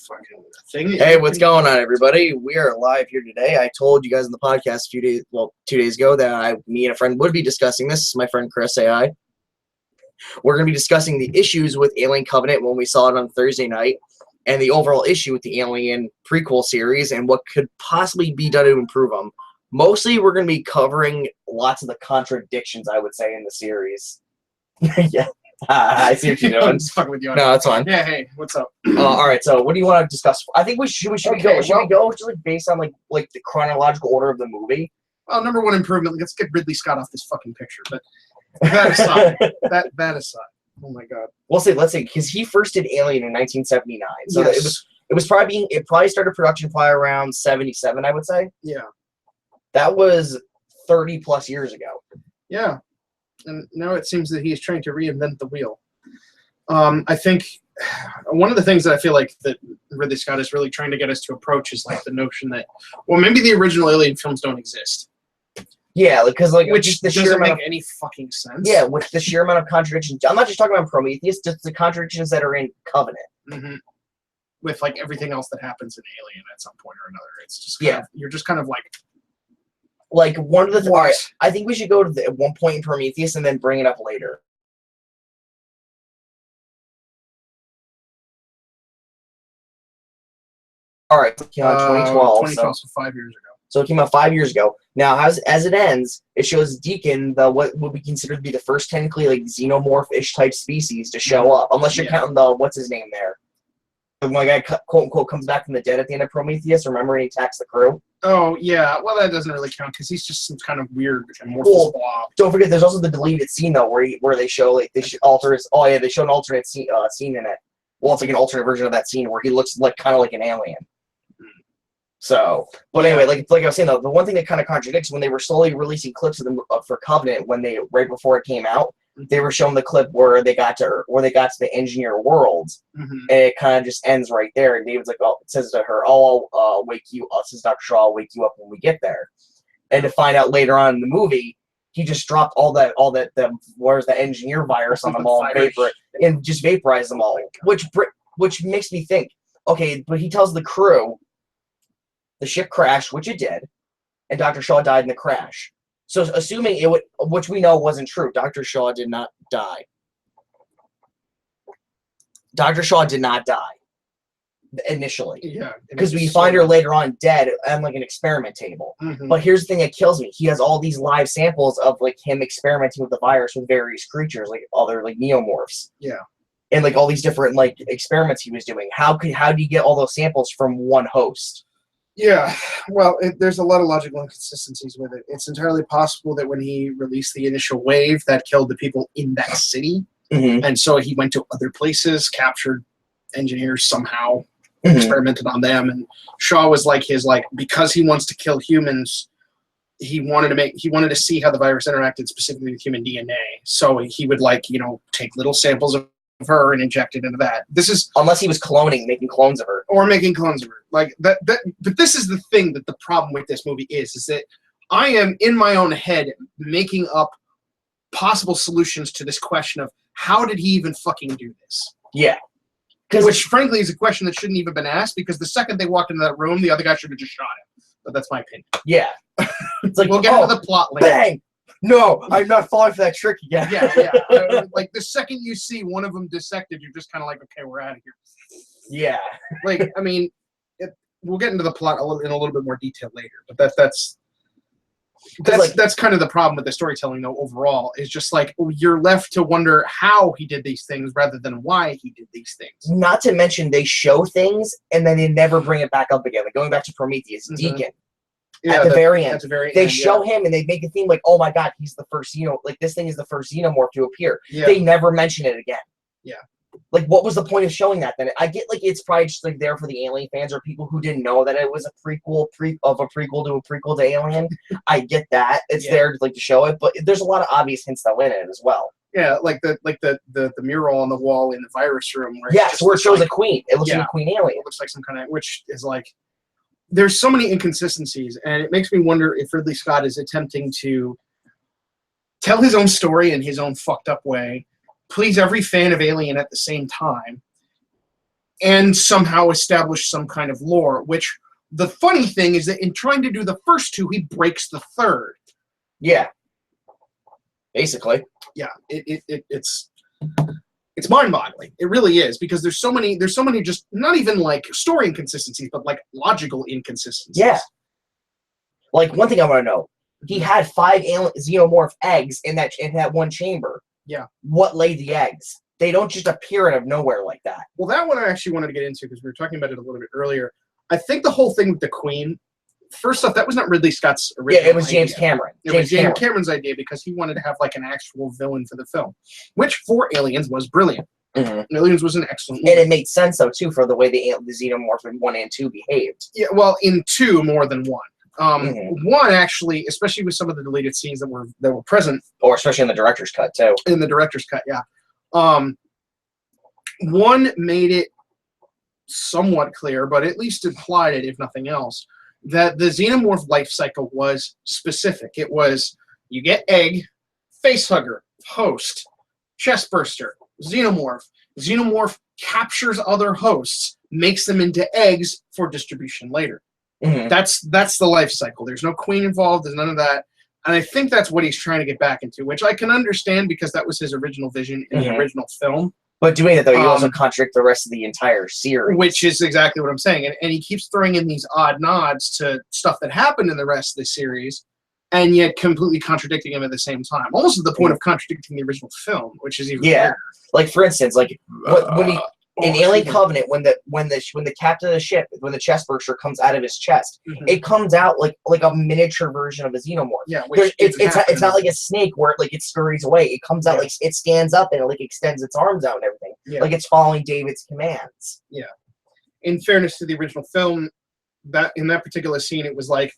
fucking thing. Hey, what's going on, everybody? We are live here today. I told you guys in the podcast a few days, well, 2 days ago that me and a friend would be discussing this. My friend Chris, say hi. We're going to be discussing the issues with Alien Covenant when we saw it on Thursday night, and the overall issue with the Alien prequel series and what could possibly be done to improve them. Mostly, we're going to be covering lots of the contradictions, I would say, in the series. Yeah. I see what you're doing. I'm just fucking with you. No, that's fine. Yeah, hey, what's up? All right, so what do you want to discuss? I think we should Okay, go. Should we well- go just like based on like the chronological order of the movie? Well, number one improvement. Let's get Ridley Scott off this fucking picture. But that aside, that aside. Oh my god. We'll see. Let's see, because he first did Alien in 1979, so Yes. it was probably started production probably around 77, I would say. Yeah. That was 30 plus years ago. Yeah. And now it seems that he is trying to reinvent the wheel. I think one of the things that I feel like that Ridley Scott is really trying to get us to approach is like the notion that, well, maybe the original Alien films don't exist. Yeah, because Which the sheer doesn't amount make any fucking sense. yeah, with the sheer amount of contradictions. I'm not just talking about Prometheus, just the contradictions that are in Covenant. Mm-hmm. With like everything else that happens in Alien at some point or another, it's just you're just kind of like one of the What? all right, I think we should go to at one point in Prometheus and then bring it up later. All right, it came out in 2012. 2012, so 5 years ago. So it came out 5 years ago. Now, as it ends, it shows Deacon, what would be considered to be the first technically like xenomorph-ish type species to show up, unless you're counting the what's his name there. The one guy, quote unquote, comes back from the dead at the end of Prometheus. Remember, and he attacks the crew. Oh yeah, well that doesn't really count because he's just some kind of weird amorphous blob. Don't forget, there's also the deleted scene though, where they show like they show an alternate scene in it. Well, it's like an alternate version of that scene where he looks like kind of like an alien. So, but anyway, like I was saying, the one thing that kind of contradicts when they were slowly releasing clips of them for Covenant right before it came out, they were showing the clip where they got to the engineer world, and it kind of just ends right there. And David's like, "Oh," it says to her, "Oh, I'll wake you up." Says Dr. Shaw, "I'll wake you up when we get there." And to find out later on in the movie, he just dropped all that where's the engineer virus on them all and just vaporized them all, which makes me think, okay, but he tells the crew the ship crashed, which it did, and Dr. Shaw died in the crash. So assuming it would, which we know wasn't true, Dr. Shaw did not die. Dr. Shaw did not die initially. Yeah. Because we find her later on dead on like an experiment table. But here's the thing that kills me. He has all these live samples of like him experimenting with the virus with various creatures, like other like neomorphs. Yeah. And like all these different like experiments he was doing. How do you get all those samples from one host? Yeah, well, there's a lot of logical inconsistencies with it. It's entirely possible that when he released the initial wave, that killed the people in that city, and so he went to other places, captured engineers somehow, experimented on them, and Shaw was because he wants to kill humans, he wanted to see how the virus interacted specifically with human DNA. So he would take little samples of her and inject it into that. This is unless he was making clones of her, making clones of her like that. But this is the thing that the problem with this movie is that I am in my own head making up possible solutions to this question of how did he even fucking do this? Yeah, which frankly is a question that shouldn't even been asked because the second they walked into that room, the other guy should have just shot him. But that's my opinion. Yeah, it's like we'll get into the plot later. Bang! No, I'm not falling for that trick again. Yeah. Like the second you see one of them dissected, you're just kind of like, okay, we're out of here. Yeah. Like, I mean, we'll get into the plot in a little bit more detail later, but that's kind of the problem with the storytelling, though. Overall, is just like you're left to wonder how he did these things rather than why he did these things. Not to mention, they show things and then they never bring it back up again. Like going back to Prometheus, Deacon. Yeah, at the very end, they end, show him and they make it seem like, oh my god, he's the first, like this thing is the first xenomorph to appear. Yeah. They never mention it again. Yeah. Like, what was the point of showing that then? I get like it's probably just like there for the Alien fans or people who didn't know that it was a prequel to Alien. I get that it's there to show it, but there's a lot of obvious hints that went in it as well. Yeah, like the mural on the wall in the virus room. Where where it shows a queen. It looks like a queen alien. It looks like some kind of, which is like. There's so many inconsistencies, and it makes me wonder if Ridley Scott is attempting to tell his own story in his own fucked up way, please every fan of Alien at the same time, and somehow establish some kind of lore, which the funny thing is that in trying to do the first two, he breaks the third. Yeah. Basically. Yeah, it's mind-boggling. It really is, because there's so many just not even like story inconsistencies, but like logical inconsistencies. Yeah. Like, one thing I want to know, he had 5 xenomorph eggs in that one chamber. Yeah. What laid the eggs? They don't just appear out of nowhere like that. Well, that one I actually wanted to get into because we were talking about it a little bit earlier. I think the whole thing with the Queen, first off, that was not Ridley Scott's original idea. It was James idea. Cameron. It was James Cameron's idea because he wanted to have like an actual villain for the film, which for Aliens was brilliant. Mm-hmm. Aliens was an excellent movie. And it made sense, though, too, for the way the xenomorph in 1 and 2 behaved. Yeah, well, in 2 more than 1. 1 actually, especially with some of the deleted scenes that were present, or especially in the director's cut too. In the director's cut, yeah. 1 made it somewhat clear, but at least implied it, if nothing else, that the xenomorph life cycle was specific. It was you get egg, facehugger, host, chest burster, xenomorph. Xenomorph captures other hosts, makes them into eggs for distribution later. Mm-hmm. That's the life cycle. There's no queen involved. There's none of that. And I think that's what he's trying to get back into, which I can understand because that was his original vision in the original film. But doing it, though, you also contradict the rest of the entire series. Which is exactly what I'm saying. And he keeps throwing in these odd nods to stuff that happened in the rest of the series, and yet completely contradicting him at the same time. Almost to the point of contradicting the original film, which is even weirder. Like, for instance, like when he... In Alien Covenant, when the captain of the ship, when the chest burster comes out of his chest, it comes out like a miniature version of a xenomorph. Yeah, it's not like a snake where it scurries away. It comes out like it stands up and it extends its arms out and everything. Yeah. Like it's following David's commands. Yeah. In fairness to the original film, that in that particular scene, it was like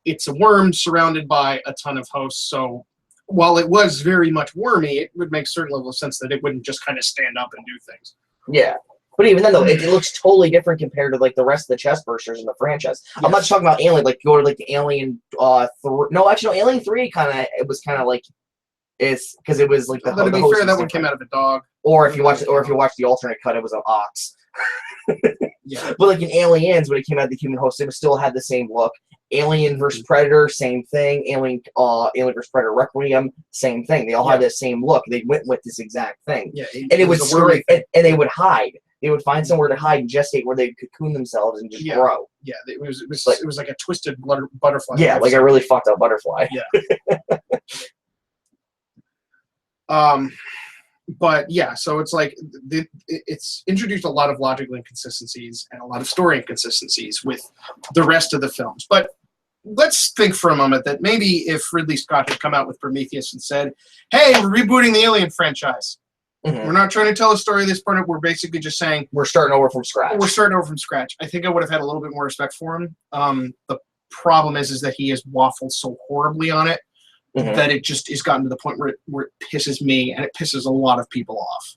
it's a worm surrounded by a ton of hosts. So while it was very much wormy, it would make a certain level of sense that it wouldn't just kind of stand up and do things. Yeah, but even then, though, it looks totally different compared to like the rest of the chest bursters in the franchise. Yes. I'm not talking about Alien. Like go to like the Alien 3. No, actually, no, Alien 3 it was kind of like it's because it was like the. But to be fair, that one came out of a dog. Or if you watch the alternate cut, it was an ox. Yeah. But like in Aliens, when it came out of the human host, it still had the same look. Alien versus Predator, same thing. Alien versus Predator Requiem, same thing. They all had the same look. They went with this exact thing. Yeah, and it would and they would hide. They would find somewhere to hide and gestate where they could cocoon themselves and just grow. Yeah, it was like a twisted butterfly. Yeah, like a really fucked up butterfly. Yeah. But yeah, so it's like it's introduced a lot of logical inconsistencies and a lot of story inconsistencies with the rest of the films. But let's think for a moment that maybe if Ridley Scott had come out with Prometheus and said, "Hey, we're rebooting the Alien franchise. We're not trying to tell a story at this point. We're basically just saying we're starting over from scratch." I think I would have had a little bit more respect for him. The problem is that he has waffled so horribly on it. That it just has gotten to the point where it pisses me and it pisses a lot of people off.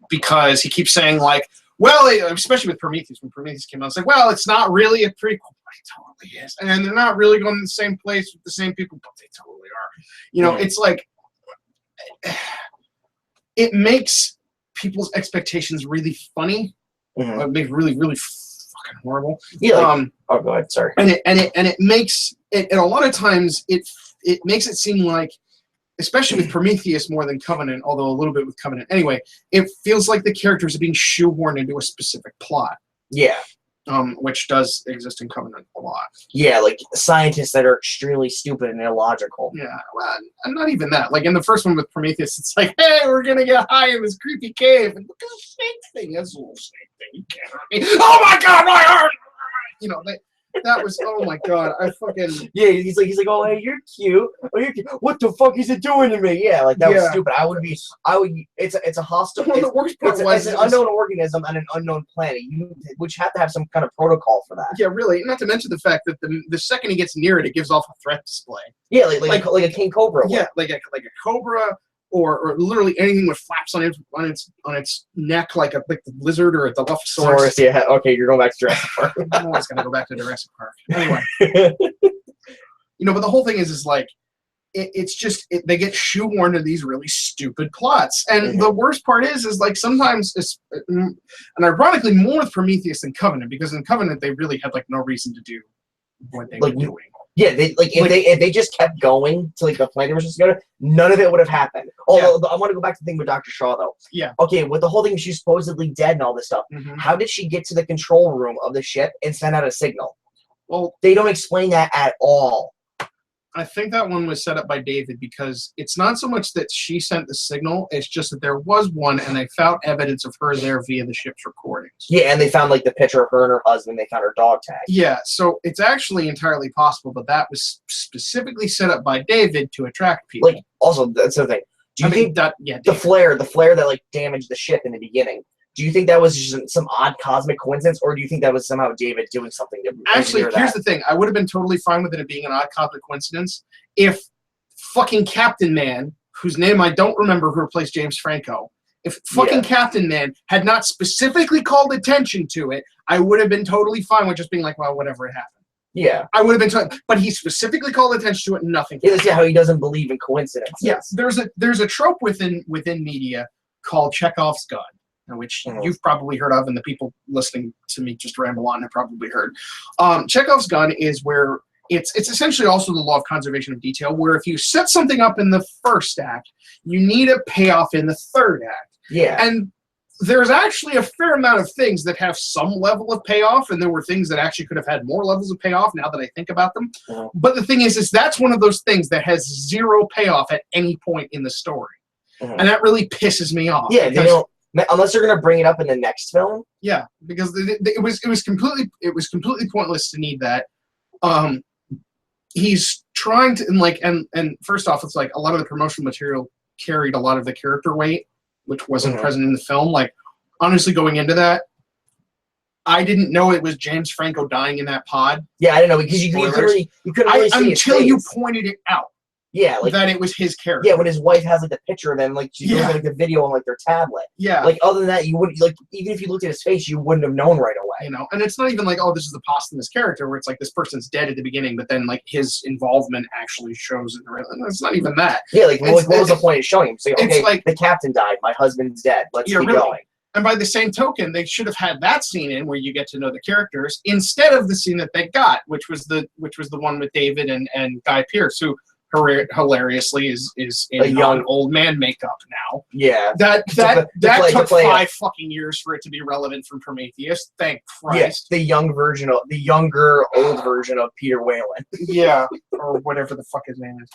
Because he keeps saying like, well, especially with Prometheus, when Prometheus came out, it's like, well, it's not really a prequel. But it totally is. And they're not really going to the same place with the same people, but they totally are. You know, it's like, it makes people's expectations really funny. It makes really, really fucking horrible. Yeah. Oh, go ahead. Sorry. And it makes it, and a lot of times it makes it seem like, especially with Prometheus more than Covenant, although a little bit with Covenant anyway, it feels like the characters are being shoehorned into a specific plot. Yeah. Which does exist in Covenant a lot. Yeah, like scientists that are extremely stupid and illogical. Yeah, well, and not even that. Like in the first one with Prometheus, it's like, hey, we're gonna get high in this creepy cave, and look at the snake thing. That's a little snake thing. You can't hurt me. Oh my god, my arm! You know, that was, oh my god, I fucking... Yeah, he's like, oh, hey, you're cute. Oh, you're cute. What the fuck is it doing to me? Yeah, like, that was stupid. It's a hostile... Well, the worst part it's an unknown organism on an unknown planet. You would have to have some kind of protocol for that. Yeah, really. Not to mention the fact that the second he gets near it, it gives off a threat display. Yeah, like a king cobra. Yeah, like a cobra, or literally anything with flaps on its neck, like the lizard or the Dilophosaurus. Yeah, okay, you're going back to Jurassic Park. I'm always gonna go back to Jurassic Park. Anyway, but the whole thing is like, it's just they get shoehorned into these really stupid plots, and the worst part is like sometimes it's, and ironically more with Prometheus than Covenant, because in Covenant they really had like no reason to do what they were doing. Yeah, if they just kept going to like the planet was just going, none of it would have happened. Although I want to go back to the thing with Dr. Shaw though. Yeah. Okay, with the whole thing, she's supposedly dead and all this stuff. How did she get to the control room of the ship and send out a signal? Well, they don't explain that at all. I think that one was set up by David because it's not so much that she sent the signal, it's just that there was one and they found evidence of her there via the ship's recordings. Yeah, and they found like the picture of her and her husband, they found her dog tag. Yeah, so it's actually entirely possible, but that was specifically set up by David to attract people. Like, also, that's the thing. Do you think that the flare that like damaged the ship in the beginning, do you think that was just some odd cosmic coincidence, or do you think that was somehow David doing something to actually, here's the thing. I would have been totally fine with it being an odd cosmic coincidence if fucking Captain Man, whose name I don't remember, who replaced James Franco, if fucking Captain Man had not specifically called attention to it, I would have been totally fine with just being like, well, whatever, it happened. Yeah. I would have been but he specifically called attention to it and nothing. Yeah, that's how he doesn't believe in coincidences. Yes. There's a trope within media called Chekhov's gun, which you've probably heard of, and the people listening to me just ramble on have probably heard. Chekhov's gun is where it's essentially also the law of conservation of detail, where if you set something up in the first act, you need a payoff in the third act. Yeah. And there's actually a fair amount of things that have some level of payoff, and there were things that actually could have had more levels of payoff now that I think about them. But the thing is that's one of those things that has zero payoff at any point in the story. And that really pisses me off. Yeah, they don't. Unless they're gonna bring it up in the next film. Yeah, because it was completely pointless to need that. He's trying to and first off, it's like a lot of the promotional material carried a lot of the character weight, which wasn't present in the film. Like honestly, going into that, I didn't know it was James Franco dying in that pod. Yeah, I didn't know because you couldn't really see until you pointed it out. Yeah, like that it was his character. Yeah, when his wife has like the picture of him, like she goes like the video on like their tablet. Yeah. Like other than that, you wouldn't like even if you looked at his face, you wouldn't have known right away. You know, and it's not even like, oh, this is the posthumous character where it's like this person's dead at the beginning, but then like his involvement actually shows in the real. It's not even that. Yeah, like what was the point of showing him? So okay, like, the captain died, my husband's dead. Let's keep going. And by the same token, they should have had that scene in where you get to know the characters instead of the scene that they got, which was the one with David and Guy Pearce, who hilariously is in a young old man makeup now. Yeah. That took 5 fucking years for it to be relevant from Prometheus. Thank Christ. Yes, the younger old version of Peter Whalen. Yeah, or whatever the fuck his name is.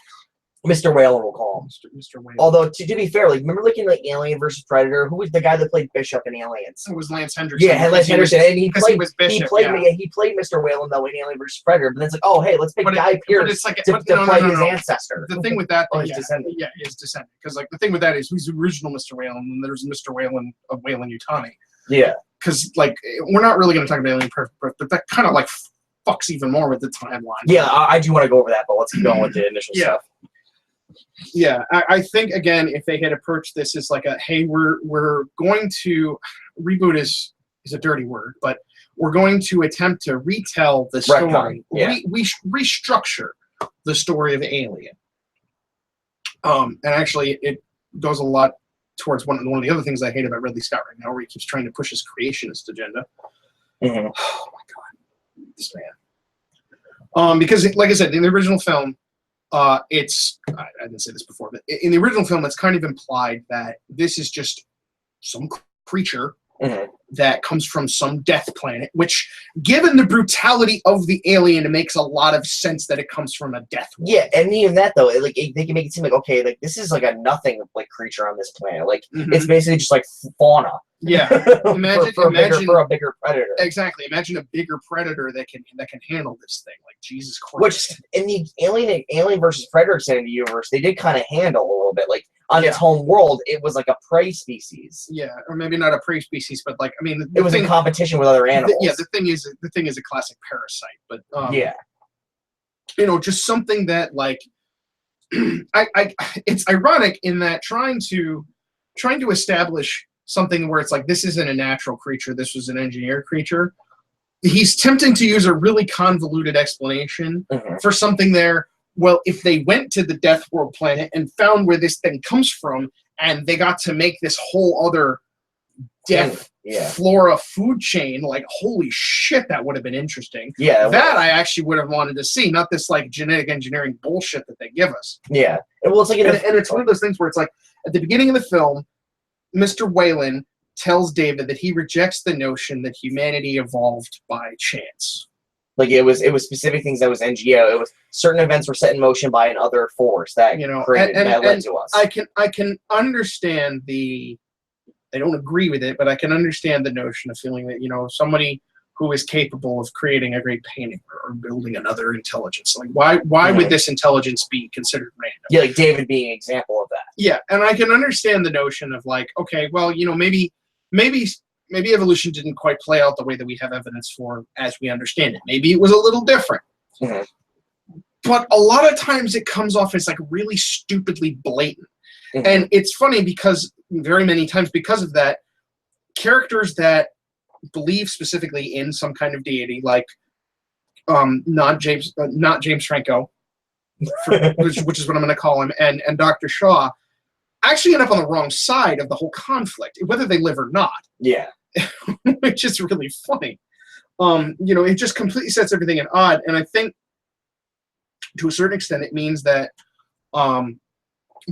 Mr. Whalen, we'll call him. Mr. Whalen. Although, to be fair, like, remember looking like Alien versus Predator? Who was the guy that played Bishop in Aliens? It was Lance Henderson. Yeah, Lance Henderson. And he played Bishop. He played Mr. Whalen, though, in Alien versus Predator. But then it's like, oh, hey, let's pick Guy Pearce to play his ancestor. The thing with that... his descendant. Yeah, his descendant. Because, like, the thing with that is he's the original Mr. Whalen, and there's Mr. Whalen of Whalen-Yutani. Yeah. Because, like, we're not really going to talk about Alien, but that kind of, like, fucks even more with the timeline. Yeah, I do want to go over that, but let's keep going with the initial stuff. Yeah, I think again, if they had approached this as like a, hey, we're going to reboot is a dirty word, but we're going to attempt to retell the story, restructure the story of Alien. And actually, it goes a lot towards one of the other things I hate about Ridley Scott right now, where he keeps trying to push his creationist agenda. Oh my god, this man. Because, like I said, in the original film. I didn't say this before, but in the original film, it's kind of implied that this is just some creature that comes from some death planet, which, given the brutality of the alien, it makes a lot of sense that it comes from a death world. Yeah, and even that, though, like they can make it seem like, okay, like this is like a nothing like creature on this planet. Like it's basically just like fauna. Yeah, imagine for a bigger predator. Exactly. Imagine a bigger predator that can handle this thing. Like Jesus Christ. Which in the Alien versus Predator extended universe, they did kind of handle a little bit. Like on its home world, it was like a prey species. Yeah, or maybe not a prey species, but like I mean, it was in competition with other animals. The thing is a classic parasite, but yeah, you know, just something that like it's ironic in that trying to establish something where it's like this isn't a natural creature, this was an engineered creature. He's tempting to use a really convoluted explanation for something there well, if they went to the Death World planet and found where this thing comes from, and they got to make this whole other death flora food chain, like, holy shit, that would have been interesting. Yeah, that I actually would have wanted to see, not this like genetic engineering bullshit that they give us. Yeah, well, it's like, and it's one of those things where it's like at the beginning of the film, Mr. Whalen tells David that he rejects the notion that humanity evolved by chance. Like it was specific things that was NGO. It was certain events were set in motion by another force that created that led to us. I can understand I don't agree with it, but I can understand the notion of feeling that, somebody who is capable of creating a great painting or building another intelligence. Like, why would this intelligence be considered random? Yeah, like David being an example of that. Yeah, and I can understand the notion of like, okay, well, maybe evolution didn't quite play out the way that we have evidence for as we understand it. Maybe it was a little different. But a lot of times it comes off as like really stupidly blatant. And it's funny because very many times because of that, characters that believe specifically in some kind of deity, like not James Franco, which is what I'm going to call him, and Dr. Shaw, actually end up on the wrong side of the whole conflict, whether they live or not. Yeah. Which is really funny. It just completely sets everything at odd, and I think to a certain extent it means that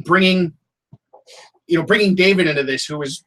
bringing David into this, who was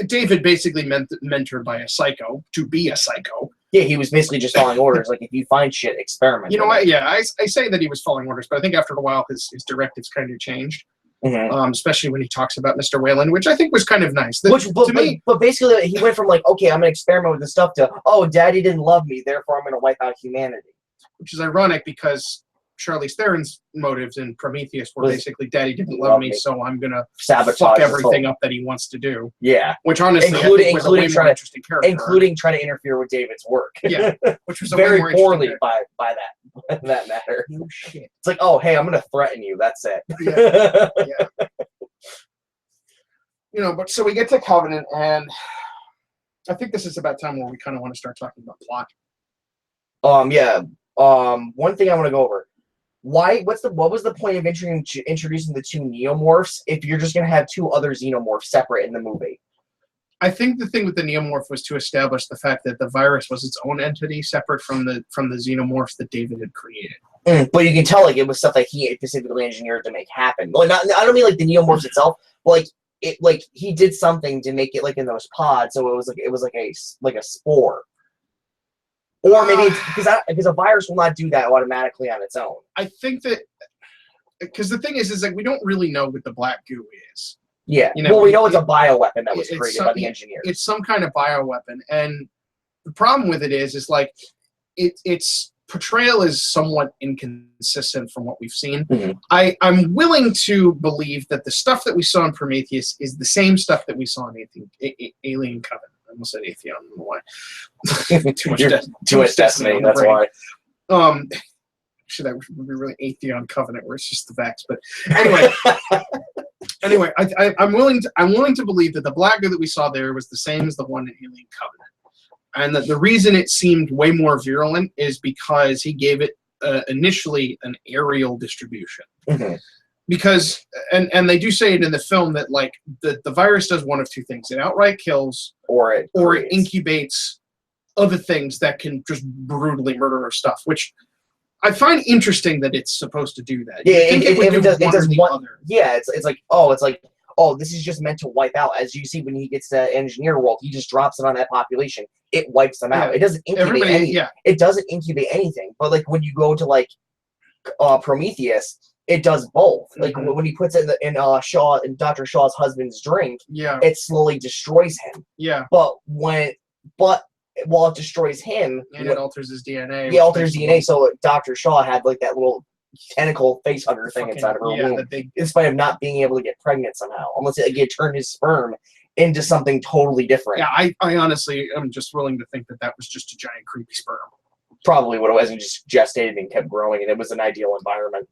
David basically mentored by a psycho to be a psycho. Yeah, he was basically just following orders. Like, if you find shit, experiment. You know what? Yeah, I say that he was following orders, but I think after a while his directives kind of changed. Especially when he talks about Mr. Whalen, which I think was kind of nice. But basically, he went from like, okay, I'm going to experiment with this stuff to, oh, Daddy didn't love me, therefore I'm going to wipe out humanity. Which is ironic because Charlize Theron's motives in Prometheus were basically, Daddy didn't love me, so I'm going to fuck everything up that he wants to do. Yeah. Which honestly, including interesting character. Including trying to interfere with David's work. Yeah. Which was very poorly by that matter. No shit. It's like, oh, hey, I'm going to threaten you. That's it. Yeah. But so we get to Covenant, and I think this is about time where we kind of want to start talking about plot. Yeah. One thing I want to go over. What was the point of introducing the two neomorphs if you're just going to have two other xenomorphs separate in the movie? I think the thing with the neomorph was to establish the fact that the virus was its own entity, separate from the xenomorphs that David had created. But you can tell like it was stuff that he specifically engineered to make happen. Well, I don't mean like the neomorphs itself, but like he did something to make it like in those pods, so it was like a spore. Or maybe it's because a virus will not do that automatically on its own. I think that because the thing is like we don't really know what the black goo is. Yeah. Well, we know it's a bioweapon that was created by the engineers. It's some kind of bioweapon, and the problem with it is like its portrayal is somewhat inconsistent from what we've seen. I'm willing to believe that the stuff that we saw in Prometheus is the same stuff that we saw in Alien Covenant. I almost said Atheon. I don't know why. Too much Destiny. That's why. Actually, that would be really Atheon Covenant, where it's just the Vex. But anyway, I'm willing to believe that the black goo that we saw there was the same as the one in Alien Covenant, and that the reason it seemed way more virulent is because he gave it initially an aerial distribution. Because and they do say it in the film that like the virus does one of two things: it outright kills, or it incubates other things that can just brutally murder our stuff. Which I find interesting that it's supposed to do that. Yeah, it does one. Yeah, it's like this is just meant to wipe out. As you see when he gets to engineer world, he just drops it on that population. It wipes them out. It doesn't incubate anything. It doesn't incubate anything. But like when you go to like Prometheus, it does both. Like when he puts it in Dr. Shaw's husband's drink, it slowly destroys him. Yeah. But while it destroys him, and it alters his DNA. It alters DNA. So Dr. Shaw had like that little tentacle face hugger thing inside of her womb, in spite of not being able to get pregnant somehow, unless it turned his sperm into something totally different. Yeah, I honestly am just willing to think that was just a giant creepy sperm. Probably what it was, and just gestated and kept growing, and it was an ideal environment.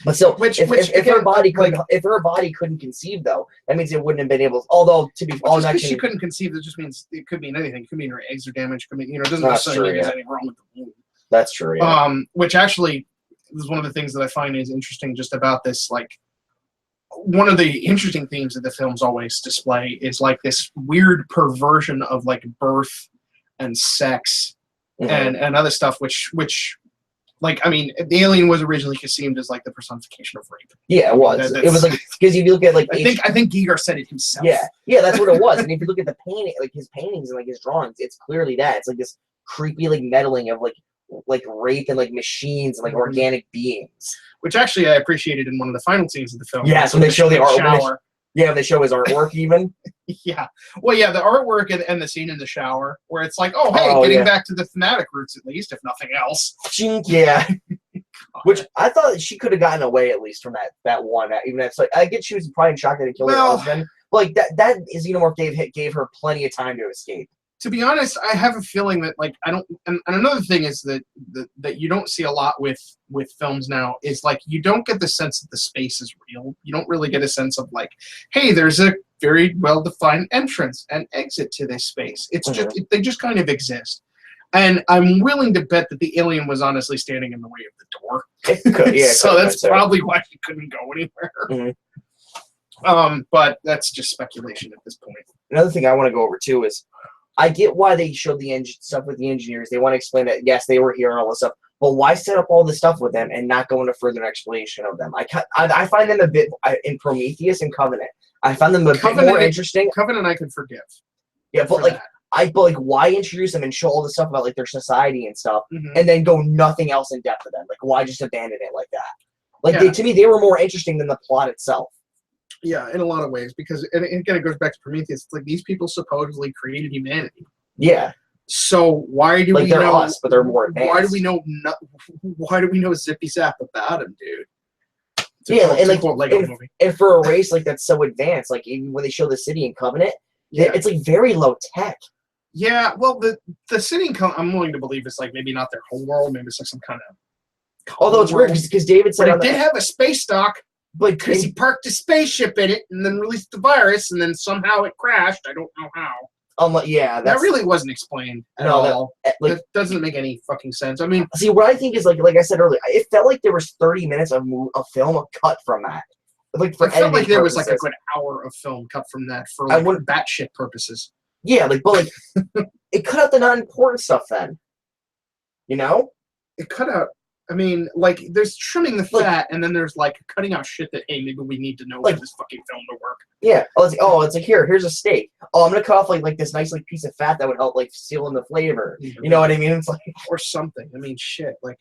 But still, if her body couldn't conceive, though, that means it wouldn't have been able. Although to be honest, because she couldn't conceive, that just means it could mean anything. It could mean her eggs are damaged. It could mean it doesn't necessarily mean there's anything wrong with the womb. That's true. Yeah. Which actually is one of the things that I find is interesting just about this. Like, one of the interesting themes that the films always display is like this weird perversion of like birth and sex and other stuff, which like, I mean, the alien was originally conceived as like the personification of rape. Yeah, it was. It was like, because if you look at like I think Giger said it himself. Yeah, that's what it was. And if you look at the painting, like his paintings and like his drawings, it's clearly that. It's like this creepy like meddling of like rape and like machines and like organic beings. Which actually I appreciated in one of the final scenes of the film. Yeah, so when they show the art, when they show his artwork even. Yeah. Well, yeah, the artwork and the scene in the shower where it's like, oh, hey, getting back to the thematic roots at least, if nothing else. Yeah. Which I thought she could have gotten away at least from that one. Even if like I get she was probably shocked that he killed her husband. But like that Xenomorph gave her plenty of time to escape. To be honest, I have a feeling that like I don't. And another thing is that you don't see a lot with films now is like you don't get the sense that the space is real. You don't really get a sense of like, hey, there's a very well defined entrance and exit to this space. It's just they just kind of exist. And I'm willing to bet that the alien was honestly standing in the way of the door. It could, yeah. So that's probably why she couldn't go anywhere. But that's just speculation at this point. Another thing I want to go over too is I get why they showed the stuff with the engineers. They want to explain that yes, they were here and all this stuff. But why set up all this stuff with them and not go into further explanation of them? I find them a bit in Prometheus and Covenant. I found them a bit more interesting. Covenant I could forgive. Yeah, but like why introduce them and show all the stuff about like their society and stuff, and then go nothing else in depth with them? Like why just abandon it like that? Like to me, they were more interesting than the plot itself. Yeah, in a lot of ways, because and again, it goes back to Prometheus. It's like these people supposedly created humanity. Yeah. So why do we they're know us, but they're more advanced? Why do we know? Why do we know zippy zap about him, dude? And for a race like that's so advanced, like even when they show the city in Covenant, it's like very low tech. Yeah, well, the city in Covenant, I'm willing to believe it's like maybe not their whole world, maybe it's like some kind of. Although it's weird because David said it did have a space dock. But because he parked a spaceship in it and then released the virus and then somehow it crashed. I don't know how. That really wasn't explained at all. That doesn't make any fucking sense. I mean, see, what I think is like I said earlier, it felt like there was 30 minutes of film cut from that. Like it felt like there was like a good hour of film cut from that for like batshit purposes. Yeah, but it cut out the not important stuff then. You know, it cut out. I mean, like, there's trimming the fat, and then there's, like, cutting out shit that, hey, maybe we need to know for this fucking film to work. Yeah. It's like, here's a steak. Oh, I'm going to cut off, like this nice, like, piece of fat that would help, like, seal in the flavor. You know what I mean? It's like... Or something. I mean, shit. Like,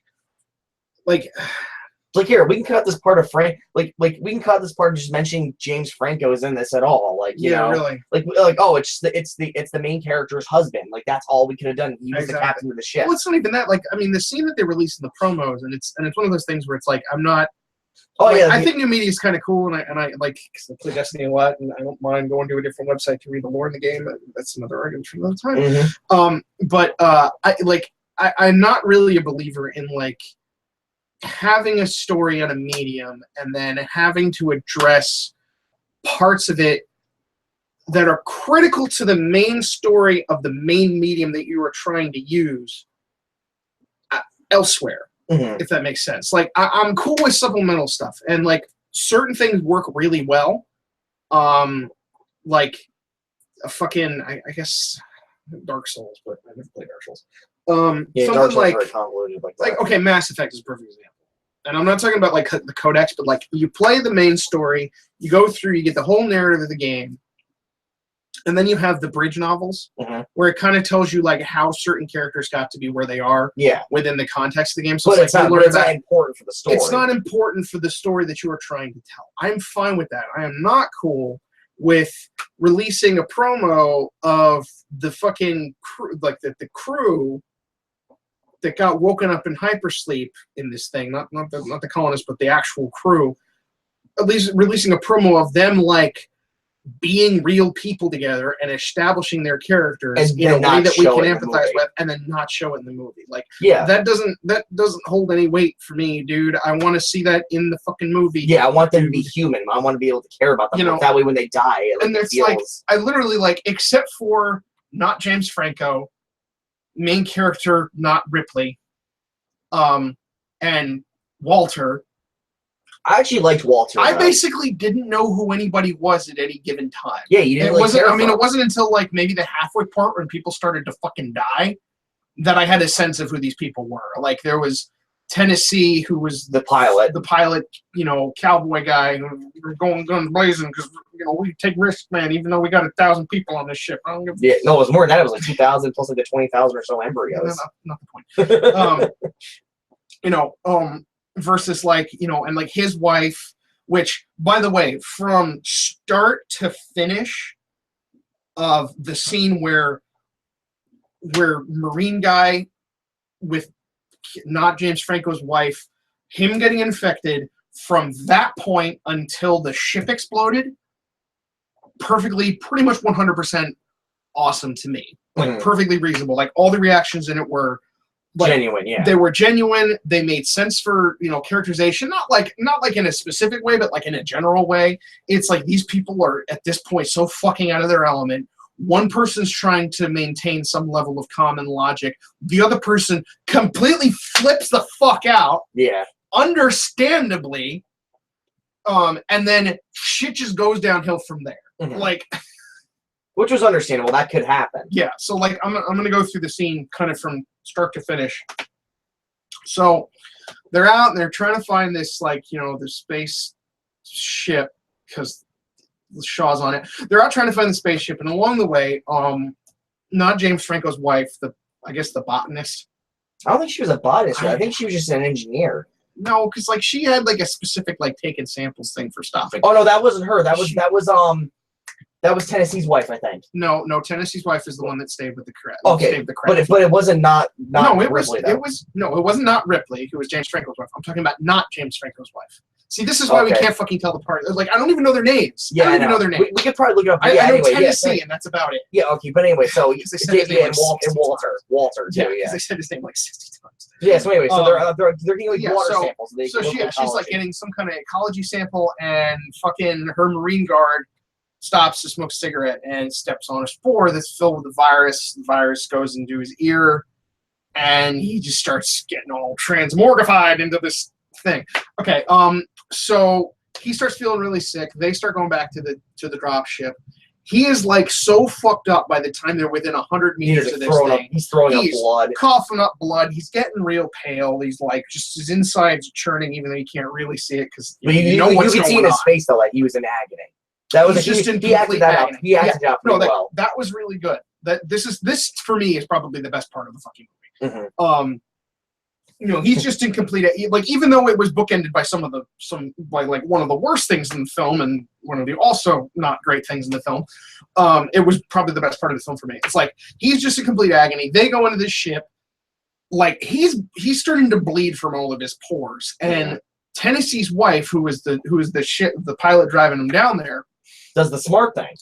here, we can cut this part of Frank. Like, we can cut this part of just mentioning James Franco is in this at all. Like, you know, really. Like, oh, it's the main character's husband. Like, that's all we could have done. He was the captain of the ship. Well, it's not even that. Like, I mean, the scene that they released in the promos, and it's one of those things where it's like, I'm not. Oh like, yeah, I think new media is kind of cool, and I like because I play Destiny a lot, and I don't mind going to a different website to read the lore in the game. That's another argument for another time. But I'm not really a believer in like having a story on a medium and then having to address parts of it that are critical to the main story of the main medium that you are trying to use elsewhere, if that makes sense. Like, I'm cool with supplemental stuff, and like certain things work really well. Like a fucking, I guess, Dark Souls, but I never played Dark Souls. Yeah, something like okay, Mass Effect is a perfect example. And I'm not talking about like the codex, but like you play the main story, you go through, you get the whole narrative of the game, and then you have the bridge novels where it kind of tells you like how certain characters got to be where they are within the context of the game. So but it's like it's not important for the story. It's not important for the story that you are trying to tell. I'm fine with that. I am not cool with releasing a promo of the fucking crew, like the crew that got woken up in hypersleep in this thing, not the colonists, but the actual crew. At least releasing a promo of them like being real people together and establishing their characters in a way that we can empathize with, and then not show it in the movie. Like, that doesn't hold any weight for me, dude. I want to see that in the fucking movie. Yeah, I want them to be human. I want to be able to care about them. You know, that way when they die, and it's like I literally like, except for not James Franco, main character not Ripley, and Walter. I actually liked Walter. I basically didn't know who anybody was at any given time. Yeah, you didn't. It wasn't. I mean, it wasn't until like maybe the halfway part when people started to fucking die that I had a sense of who these people were. Like there was Tennessee, who was the pilot, you know, cowboy guy. We're going guns blazing because you know we take risks, man. Even though we got 1,000 people on this ship, I don't give. Yeah, no, it was more than that. It was like 2,000 plus like the 20,000 or so embryos. No, not the point. You know, versus like you know, and like his wife, which by the way, from start to finish of the scene where Marine guy with not James Franco's wife, him getting infected from that point until the ship exploded, perfectly, pretty much 100% awesome to me. Like perfectly reasonable. Like all the reactions in it were like, genuine. Yeah, they were genuine. They made sense for characterization. Not like in a specific way, but like in a general way. It's like these people are at this point so fucking out of their element. One person's trying to maintain some level of common logic. The other person completely flips the fuck out. Yeah. Understandably. And then shit just goes downhill from there. Like, which was understandable. That could happen. Yeah. So like, I'm gonna go through the scene kind of from start to finish. So they're out and they're trying to find this the space ship because Shaw's on it. They're out trying to find the spaceship, and along the way, not James Franco's wife, I guess the botanist. I don't think she was a botanist. I think she was just an engineer. No, because like she had like a specific like taking samples thing for stopping. Oh no, that wasn't her. That was Tennessee's wife, I think. No, Tennessee's wife is the one that stayed with the crab. Okay, but it wasn't not no, it Ripley, was it wasn't not Ripley, who was James Franco's wife. I'm talking about not James Franco's wife. See, this is why we can't fucking tell the party. Like, I don't even know their names. Yeah, I don't even know their names. We could probably look it up. I know anyway, Tennessee, and that's about it. Yeah, okay, but anyway, so they said his name and Walter too. Yeah, they said his name like 60 times. Yeah, so anyway, so they're getting like water samples. She's like getting some kind of ecology sample, and fucking her Marine guard stops to smoke a cigarette and steps on a spore that's filled with the virus. The virus goes into his ear, and he just starts getting all transmorgified into this thing. Okay, so he starts feeling really sick. They start going back to the drop ship. He is like so fucked up by the time they're within 100 meters of this thing. He's throwing up blood. Coughing up blood. He's getting real pale. He's like, just his insides churning, even though you can't really see it because you know what's going on. You could see in his face though, like he was in agony. That was he acted that out. He acted out pretty well. That was really good. This for me is probably the best part of the fucking movie. He's just in complete, like, even though it was bookended by like one of the worst things in the film and one of the also not great things in the film, it was probably the best part of the film for me. It's like he's just in complete agony. They go into this ship, like he's starting to bleed from all of his pores, and Tennessee's wife, who is the pilot driving him down there, does the smart thing.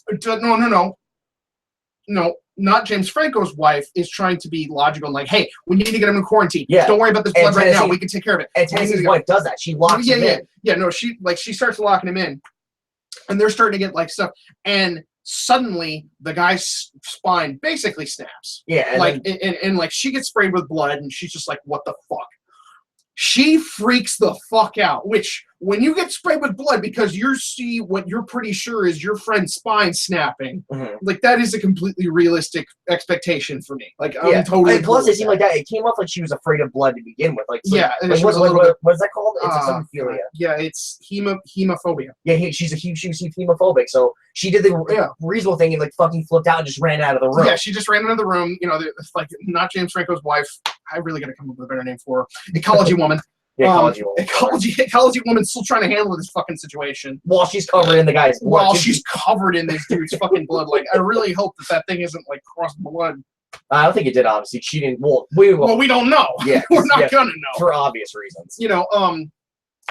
No, not James Franco's wife is trying to be logical and like, hey, we need to get him in quarantine. Yeah. Don't worry about this blood right now. We can take care of it. And Tennessee's wife does that. She locks him in. Yeah, no, she starts locking him in. And they're starting to get like stuff. And suddenly the guy's spine basically snaps. Yeah. And like she gets sprayed with blood and she's just like, what the fuck? She freaks the fuck out, which when you get sprayed with blood because you see what you're pretty sure is your friend's spine snapping, like that is a completely realistic expectation for me. Like I'm totally. And plus, it seemed like that. It came off like she was afraid of blood to begin with. Like what's that called? It's hemophilia. Yeah, it's hemophobia. Yeah, she was hemophobic, so she did the reasonable thing and like fucking flipped out and just ran out of the room. Yeah, she just ran out of the room. Like not James Franco's wife. I really got to come up with a better name for her. Ecology woman. Yeah, ecology woman's still trying to handle this fucking situation while she's covered in the guy's blood. While she's covered in this dude's fucking blood. Like, I really hope that thing isn't like cross blood. I don't think it did. Obviously, she didn't. Well, we don't know. Yeah, we're not gonna know for obvious reasons.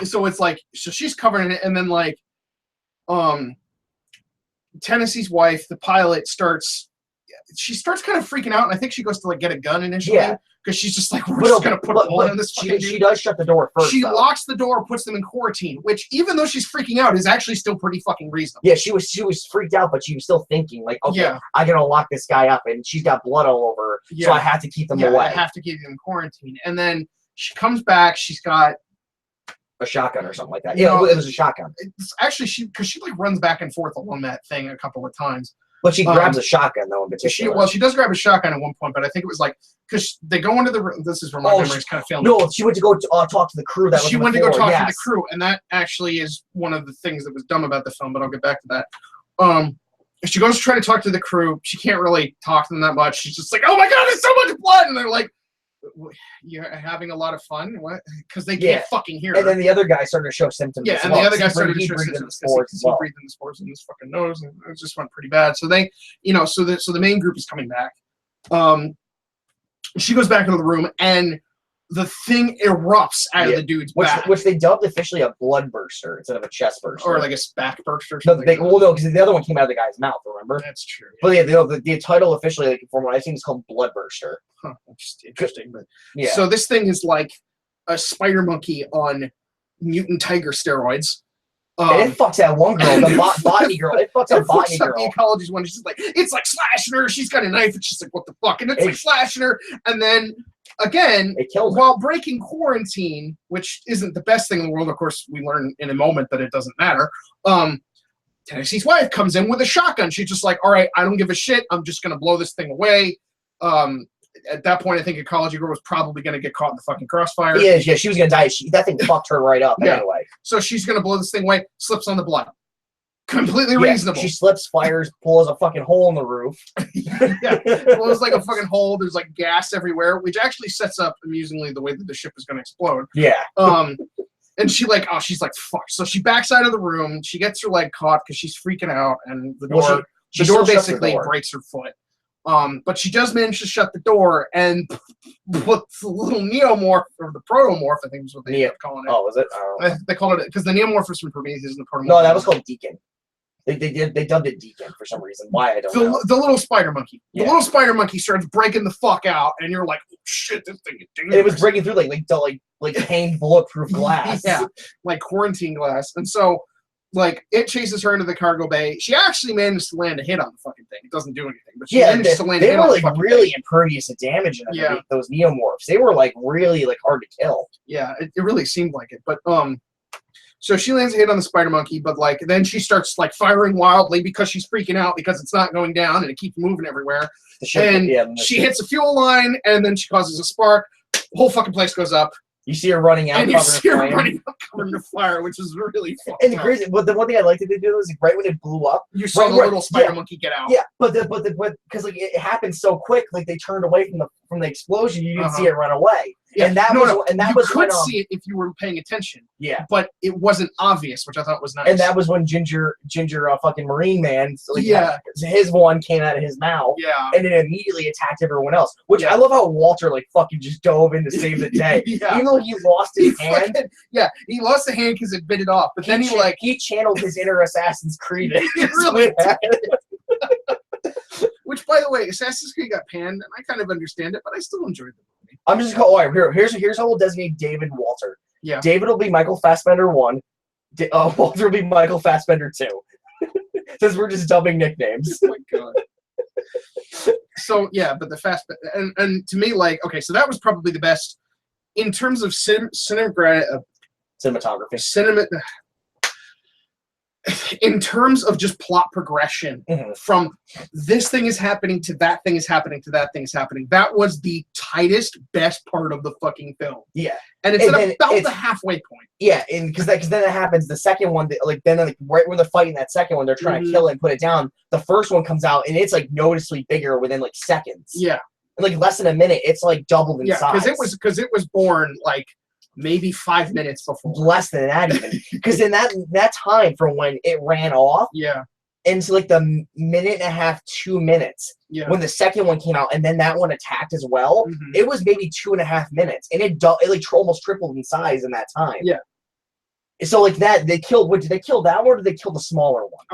So it's like, so she's covered in it, and then like, Tennessee's wife, the pilot, starts kind of freaking out, and I think she goes to like get a gun initially. Yeah. Because she's just like, we're just going to put a bullet in this fucking dude. She does shut the door first. She locks the door, puts them in quarantine, which, even though she's freaking out, is actually still pretty fucking reasonable. Yeah, she was freaked out, but she was still thinking, like, okay, I got to lock this guy up, and she's got blood all over her, so I have to keep them away. I have to keep them in quarantine. And then She comes back. She's got a shotgun or something like that. Yeah, it was a shotgun. It's actually, she like runs back and forth along that thing a couple of times. But she grabs a shotgun though in particular. She does grab a shotgun at one point, but I think it was like because they go into the. This is where my memory's kind of failing. No, she went to go talk to the crew. She went to go talk to the crew, and that actually is one of the things that was dumb about the film. But I'll get back to that. She goes to try to talk to the crew. She can't really talk to them that much. She's just like, "Oh my god, there's so much blood!" And they're like, "You're having a lot of fun, what?" Because they can't fucking hear her. And then the other guy started to show symptoms. Yeah, and the other guy started to show symptoms because he breathed in the spores in his fucking nose, and it just went pretty bad. So they, so the main group is coming back. She goes back into the room, and the thing erupts out of the dude's back. Which they dubbed officially a blood burster instead of a chest burster. Or like a back burster. No, because the other one came out of the guy's mouth, remember? That's true. Yeah. But yeah, the title officially, like, from what I've seen, is called blood burster. Huh, that's interesting. But yeah. So this thing is like a spider monkey on mutant tiger steroids. And it fucks that one girl, the botany girl. It fucks that botany girl. The ecology's one. She's like, it's like slashing her. She's got a knife, and she's like, what the fuck? And it's like slashing her. And then again, while breaking quarantine, which isn't the best thing in the world, of course, we learn in a moment that it doesn't matter. Tennessee's wife comes in with a shotgun. She's just like, all right, I don't give a shit. I'm just gonna blow this thing away. At that point, I think Ecology Girl was probably going to get caught in the fucking crossfire. Yeah, she was going to die. That thing fucked her right up anyway. So she's going to blow this thing away, slips on the blood. Completely reasonable. She slips, fires, pulls a fucking hole in the roof. Blows like a fucking hole. There's like gas everywhere, which actually sets up, amusingly, the way that the ship is going to explode. Yeah. And she's like, fuck. So she backs out of the room. She gets her leg caught because she's freaking out, and the door, the door basically breaks her foot. But she does manage to shut the door and put the little neomorph, or the protomorph, I think is what they ended up calling it. Oh, was it? They called it, because the neomorph was from Prometheus and the protomorph. No, that was called Deacon. They dubbed it Deacon for some reason. Why, I don't know. The little spider monkey. The little spider monkey starts breaking the fuck out, and you're like, oh, shit, this thing is dangerous. It was breaking through like pained bulletproof glass. Yeah, like quarantine glass. And so, like, it chases her into the cargo bay. She actually managed to land a hit on the fucking thing. It doesn't do anything, but she managed to land a hit on the fucking thing. They were, like, really impervious to damage in those neomorphs. They were, like, really, like, hard to kill. Yeah, it really seemed like it. But, so she lands a hit on the spider monkey, but, like, then she starts, like, firing wildly because she's freaking out because it's not going down and it keeps moving everywhere. And she hits a fuel line, and then she causes a spark. The whole fucking place goes up. You see her running out, and you see her running out, covered in fire, which is really fucking. And the crazy, but the one thing I liked that they did was like, right when it blew up, you saw the little spider monkey get out. Yeah, but because like it happened so quick, like they turned away from the explosion, you didn't see it run away. Yeah, and that was you could see it if you were paying attention. Yeah, but it wasn't obvious, which I thought was nice. And that was when Ginger, fucking Marine Man, like, his one came out of his mouth. Yeah, and it immediately attacked everyone else. Which I love how Walter like fucking just dove in to save the day. Even though he lost his hand. He lost the hand because it bit it off. But then he channeled his inner Assassin's Creed. He really did. Which, by the way, Assassin's Creed got panned, and I kind of understand it, but I still enjoyed the movie. I'm just going. All right, here's how we'll designate David and Walter. Yeah. David will be Michael Fassbender 1. Walter will be Michael Fassbender 2. Since we're just dubbing nicknames. Oh my god. So yeah, but the and to me, like, okay, so that was probably the best in terms of cinematography. In terms of just plot progression, from this thing is happening to that thing is happening to that thing is happening. That was the tightest, best part of the fucking film. Yeah, and it's about the halfway point. Yeah, and because then it happens. The second one, right when they're fighting that second one, they're trying to kill it and put it down. The first one comes out, and it's like noticeably bigger within like seconds. Yeah, in, like less than a minute, it's like doubled in size. Yeah, because it was born like maybe 5 minutes before. Less than that even. Because in that time from when it ran off, into like the minute and a half, 2 minutes, when the second one came out, and then that one attacked as well, it was maybe 2.5 minutes, and it like almost tripled in size in that time. Yeah. So like that, did they kill that one, or did they kill the smaller one?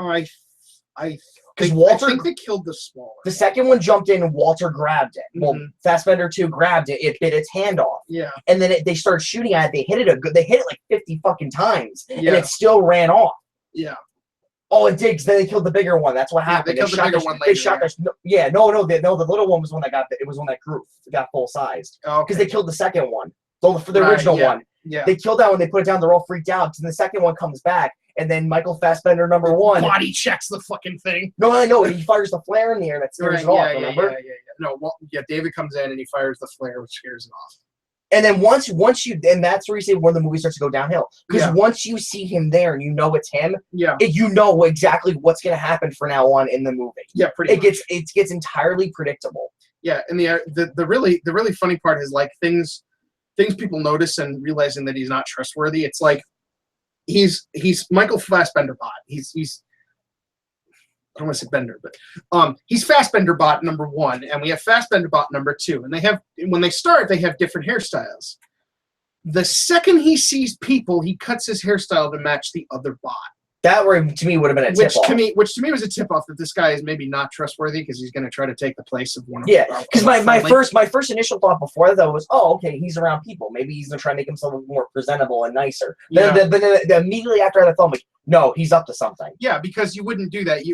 I think they killed the smaller. The second one jumped in and Walter grabbed it. Well, Fassbender 2 grabbed it. It bit its hand off. Yeah. And then they started shooting at it. They hit it like 50 fucking times. And it still ran off. Yeah. Oh, it did, because then they killed the bigger one. That's what happened. They killed the bigger one later. They shot the little one was one that got full sized. Oh, because they killed the second one. So for the original one. Yeah. They killed that one, they put it down, they're all freaked out. And the second one comes back, and then Michael Fassbender #1 body checks the fucking thing. No, I know. He fires the flare in the air that scares it off, remember? Yeah. No, David comes in and he fires the flare, which scares it off. And then once you, and that's where you see where the movie starts to go downhill. Because once you see him there and you know it's him, you know exactly what's going to happen from now on in the movie. Yeah, pretty much. It gets entirely predictable. Yeah, and the really funny part is like things people notice and realizing that he's not trustworthy. It's like he's Michael Fassbender bot. He's I don't want to say Bender, but he's Fassbender bot #1, and we have Fassbender bot #2, and when they start they have different hairstyles. The second he sees people, he cuts his hairstyle to match the other bot. That to me would have been a tip-off. Which to me was a tip-off that this guy is maybe not trustworthy because he's going to try to take the place of one of them. Yeah, because my first initial thought before that though was, oh, okay, he's around people. Maybe he's going to try to make himself look more presentable and nicer. Yeah. Then immediately after I thought, I'm like, no, he's up to something. Yeah, because you wouldn't do that.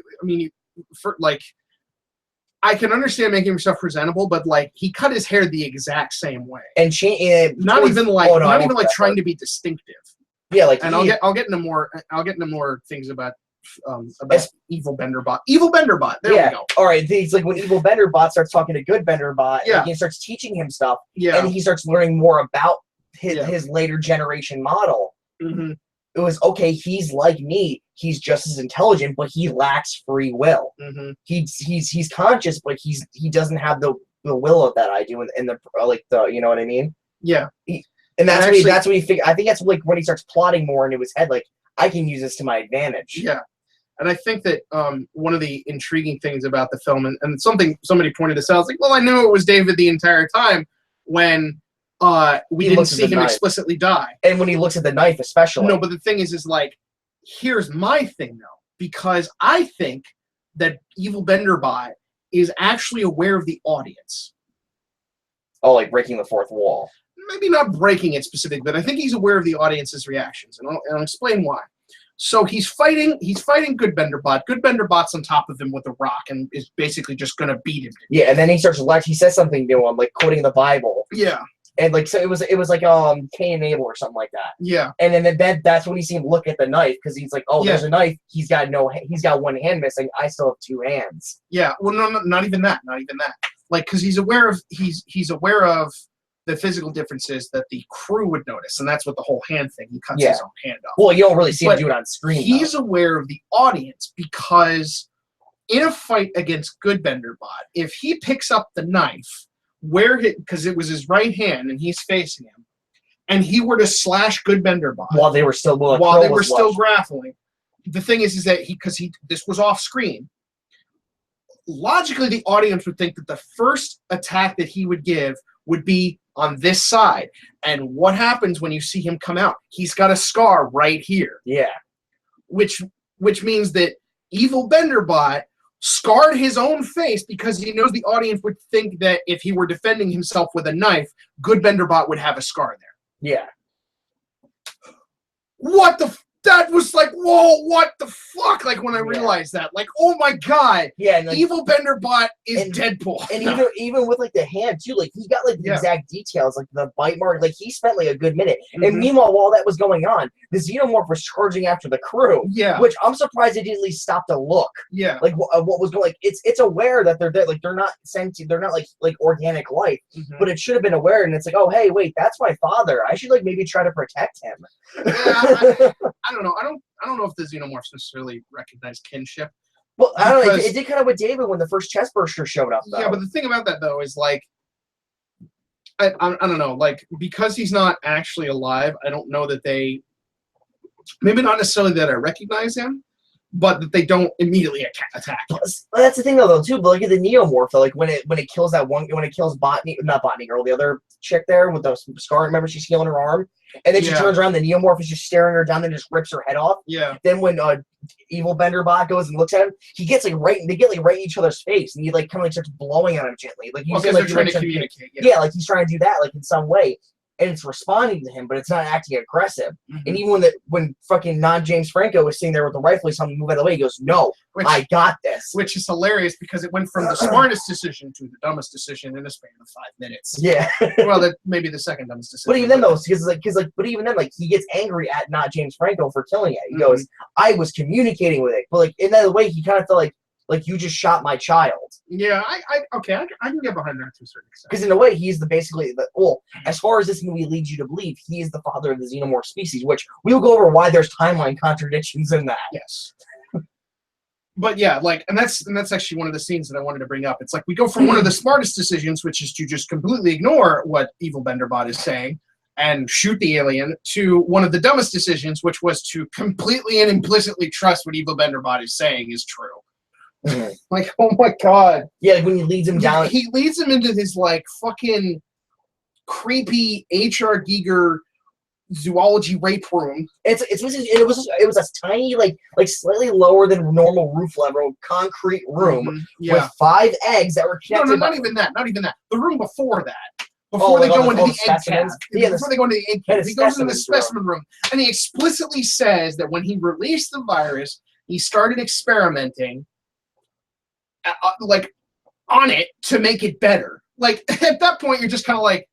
I can understand making himself presentable, but like he cut his hair the exact same way, and not even trying to be distinctive. Yeah, like, and I'll get into more things about Evil Benderbot. Evil Benderbot. There we go. All right, it's like when Evil Benderbot starts talking to Good Benderbot, and he starts teaching him stuff, and he starts learning more about his later generation model. Mm-hmm. It was okay. He's like me. He's just as intelligent, but he lacks free will. Mm-hmm. He's conscious, but he doesn't have the will that I do, and the you know what I mean? Yeah. And that's what he figured. I think that's like when he starts plotting more into his head, like, I can use this to my advantage. Yeah. And I think that one of the intriguing things about the film, and somebody pointed this out, I was like, well, I knew it was David the entire time when we didn't see him explicitly die. And when he looks at the knife, especially. No, but the thing is like, here's my thing, though. Because I think that Evil Benderbot is actually aware of the audience. Oh, like breaking the fourth wall. Maybe not breaking it specifically, but I think he's aware of the audience's reactions, and I'll explain why. So he's fighting Good Benderbot. Good Benderbot's on top of him with a rock and is basically just gonna beat him. Yeah, and then he says something to him, like quoting the Bible. Yeah. And like so it was like Cain and Abel or something like that. Yeah. And then that's when you see him look at the knife, because he's like, oh, there's a knife. He's got one hand missing. I still have two hands. Yeah. Well, no, not even that. Like, because he's aware of the physical differences that the crew would notice, and that's what the whole hand thing. He cuts his own hand off. Well, you don't really see him do it on screen. He's aware of the audience because in a fight against Good Benderbot, if he picks up the knife because it was his right hand and he's facing him, and he were to slash Good Benderbot while they were still grappling, the thing is that this was off screen. Logically, the audience would think that the first attack that he would give would be on this side. And what happens when you see him come out? He's got a scar right here. Yeah. Which means that Evil Benderbot scarred his own face because he knows the audience would think that if he were defending himself with a knife, Good Benderbot would have a scar there. Yeah. That was like, whoa, what the fuck? Like, when I realized that, like, oh my god. Yeah. And like, Evil Benderbot is Deadpool. And even with, like, the hand, too, like, he got, like, the exact details, like, the bite mark. Like, he spent, like, a good minute. Mm-hmm. And meanwhile, while that was going on, the Xenomorph was charging after the crew. Yeah. Which I'm surprised it didn't at least stop to look. Yeah. Like, what was going, like, it's aware that they're dead. Like, they're not sentient. They're not, like organic life. Mm-hmm. But it should have been aware. And it's like, oh, hey, wait, that's my father. I should, like, maybe try to protect him. Yeah, I don't know. I don't know if the Xenomorphs necessarily recognize kinship. Well, I don't know. It did kind of with David when the first chest burster showed up, though. Yeah, but the thing about that, though, is, like, I don't know. Like, because he's not actually alive, I don't know that they... Maybe not necessarily that I recognize him, but that they don't immediately attack him. That's the thing, though, too. But look at the Neomorph, though. Like, when it kills not Botany Girl, the other chick there with the scar, remember, she's healing her arm? And then she turns around, the Neomorph is just staring her down and just rips her head off. Yeah. Then when Evil Benderbot goes and looks at him, they get right in each other's face, and he like kind of like starts blowing on him gently. Like he's like, trying to communicate. Yeah, like he's trying to do that like in some way. and it's responding to him, but it's not acting aggressive. Mm-hmm. And even when fucking non-James Franco was sitting there with the rifle, he's telling him to move out of the way, he goes, no, I got this. Which is hilarious because it went from the smartest decision to the dumbest decision in a span of 5 minutes. Yeah. Well, that maybe the second dumbest decision. But even then, though, but even then, like, he gets angry at not James Franco for killing it. He goes, I was communicating with it. But, like, in that way, he kind of felt like you just shot my child. Yeah, I can get behind that to a certain extent. Because in a way, he's as far as this movie leads you to believe, he is the father of the xenomorph species, which we'll go over why there's timeline contradictions in that. Yes. But yeah, like, and that's actually one of the scenes that I wanted to bring up. It's like we go from one of the smartest decisions, which is to just completely ignore what Evil Benderbot is saying and shoot the alien, to one of the dumbest decisions, which was to completely and implicitly trust what Evil Benderbot is saying is true. Like, oh my god. Yeah, like when he leads him down. He leads him into this, like, fucking creepy H.R. Giger zoology rape room. It was a tiny, like slightly lower than normal roof level concrete room with 5 eggs that were connected. No, not even that. The room before that. Before they go into the egg cave. Yeah, before they go into the egg cave. He goes into the specimen room. And he explicitly says that when he released the virus, he started experimenting like on it to make it better. Like, at that point, you're just kind of like,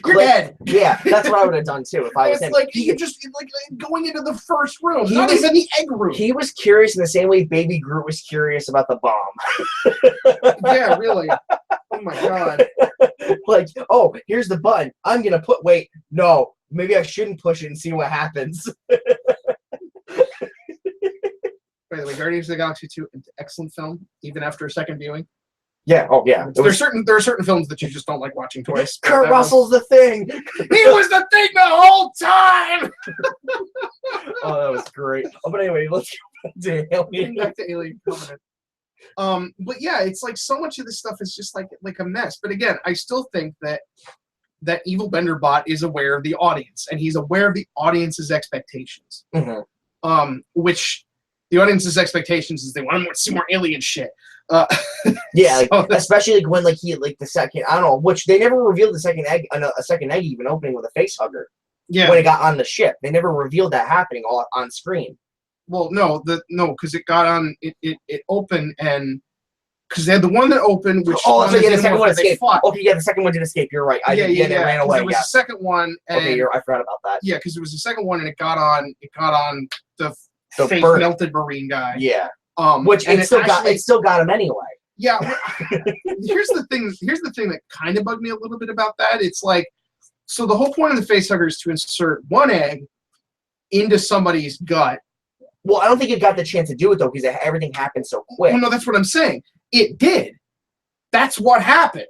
you're dead. Yeah, that's what I would have done too if I was him. Like you just like going into the first room, not even the egg room. He was curious in the same way Baby Groot was curious about the bomb. Yeah, really. Oh my god. Like, oh, here's the button. I'm gonna wait, no, maybe I shouldn't push it and see what happens. By the way, Guardians of the Galaxy 2, excellent film, even after a second viewing. Yeah. Oh, yeah. There are certain films that you just don't like watching twice. Kurt Russell's the Thing. He was the Thing the whole time. Oh, that was great. Oh, but anyway, let's go back to Alien Covenant. But yeah, it's like so much of this stuff is just like a mess. But again, I still think that Evil Benderbot is aware of the audience, and he's aware of the audience's expectations. Which the audience's expectations is they want to see more alien shit. Yeah, like, especially like when the second, I don't know, which they never revealed the second egg, a second egg even opening with a face hugger. Yeah. When it got on the ship, they never revealed that happening all on screen. Well, no, because it got on it opened, and because they had the one that opened, which the second one escaped. Okay, yeah, the second one did escape. You're right. It ran away. There was a second one. And, okay, I forgot about that. Yeah, because it was the second one, and it got on the face melted marine guy. Yeah. Which it still got him anyway. Yeah. Here's the thing that kind of bugged me a little bit about that. It's like, so the whole point of the facehugger is to insert one egg into somebody's gut. Well, I don't think it got the chance to do it though, because everything happened so quick. Well, no, that's what I'm saying. It did. That's what happened.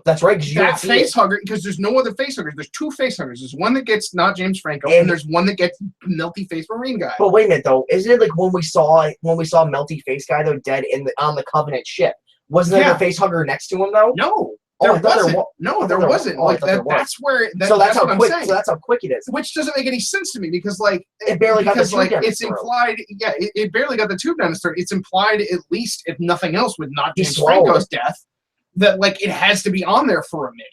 That's right. That facehugger, because there's no other facehuggers. There's 2 facehuggers. There's one that gets not James Franco, and there's one that gets melty face marine guy. But wait a minute though, isn't it like when we saw melty face guy though dead on the Covenant ship? Wasn't there a facehugger next to him though? No. There wasn't. Like that's where. So that's how quick. So that's how quick it is. Which doesn't make any sense to me because like it barely got the tube down it's implied. Yeah, it barely got the tube down his throat. It's implied, at least if nothing else, with not James Franco's death, that like it has to be on there for a minute.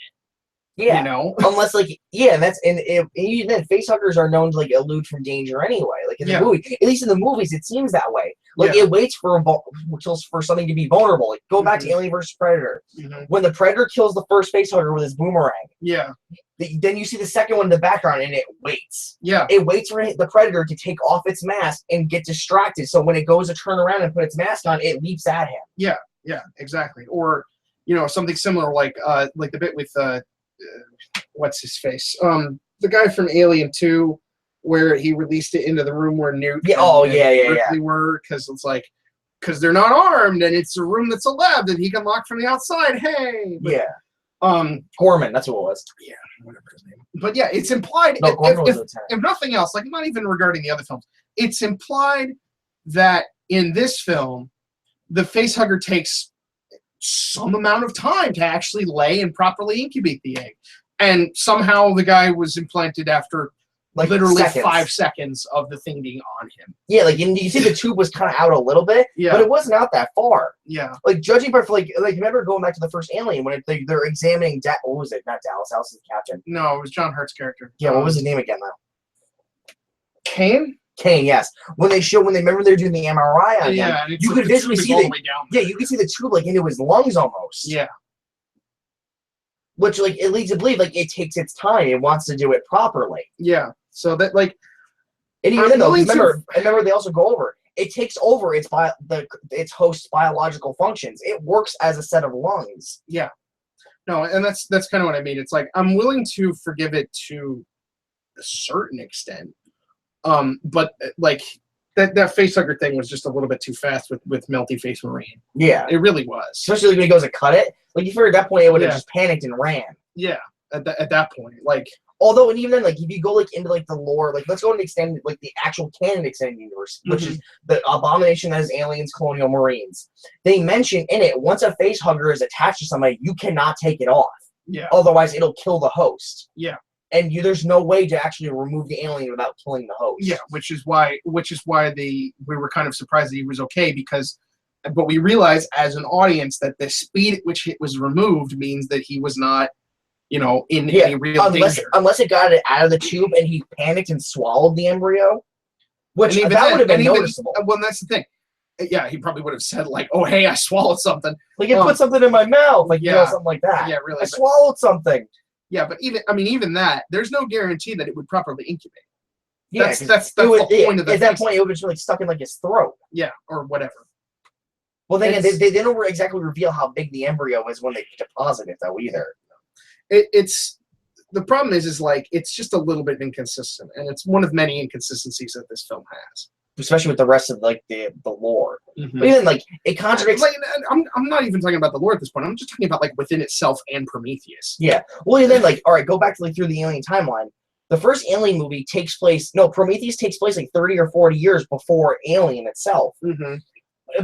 Yeah, you know, unless like and even then facehuggers are known to like elude from danger anyway. Like in the movie, at least in the movies, it seems that way. Like it waits for something to be vulnerable. Like go back to Alien vs Predator. When the Predator kills the first facehugger with his boomerang. Yeah. Then you see the second one in the background, and it waits. Yeah. It waits for the Predator to take off its mask and get distracted. So when it goes to turn around and put its mask on, it leaps at him. Yeah. Yeah. Exactly. Or something similar like the bit with what's his face? The guy from Alien 2, where he released it into the room where Newt and Ripley were, because it's like, because they're not armed, and it's a room that's a lab that he can lock from the outside. Hey, Gorman, that's what it was. Yeah, whatever his name. But yeah, it's implied. No, if nothing else, like not even regarding the other films, it's implied that in this film, the facehugger takes some amount of time to actually lay and properly incubate the egg. And somehow the guy was implanted after like literally seconds. 5 seconds of the thing being on him. Yeah, like and you see the tube was kind of out a little bit, Yeah. but it wasn't out that far. Yeah. Like judging by like remember going back to the first Alien when they're examining what was it? Not Dallas. Dallas is the captain. No, it was John Hurt's character. Yeah, what was his name again though? Kane. Kane, yes. When they remember they're doing the MRI on him, and you could visually see the way down there. you could see the tube like into his lungs almost. Yeah. Which like it leads to believe like it takes its time. It wants to do it properly. Yeah. So that like, and even then though, remember they also go over it takes over its host's biological functions. It works as a set of lungs. Yeah. No, and that's kind of what I mean. It's like I'm willing to forgive it to a certain extent. But like that facehugger thing was just a little bit too fast with Melty Face Marine. Yeah. It really was. Especially when he goes to cut it. Like you figure at that point it would have just panicked and ran. Yeah. At that point. Like although and even then like if you go like into like the lore, like let's go into extended like the actual canon extended universe, which is the abomination that is aliens, colonial marines. They mention in it once a facehugger is attached to somebody, you cannot take it off. Yeah. Otherwise it'll kill the host. Yeah. And there's no way to actually remove the alien without killing the host. Yeah, which is why we were kind of surprised that he was okay but we realized as an audience that the speed at which it was removed means that he was not, in any real danger. Unless it got it out of the tube and he panicked and swallowed the embryo, which would have been noticeable. Well, that's the thing. Yeah, he probably would have said like, "Oh, hey, I swallowed something." Like it put something in my mouth, like something like that. Yeah, really. I swallowed something. Yeah, but even that, there's no guarantee that it would properly incubate. Yeah, that's the point of the. At that point, it would just be like stuck in like his throat. Yeah, or whatever. Well, then they don't exactly reveal how big the embryo is when they deposit it, though. Either. It's the problem is like it's just a little bit inconsistent, and it's one of many inconsistencies that this film has. Especially with the rest of like the lore, but even like it contradicts. Like, I'm not even talking about the lore at this point. I'm just talking about like within itself and Prometheus. Yeah. Well, and then like all right, go back to like through the Alien timeline. The first Alien movie Prometheus takes place like 30 or 40 years before Alien itself. Mm-hmm.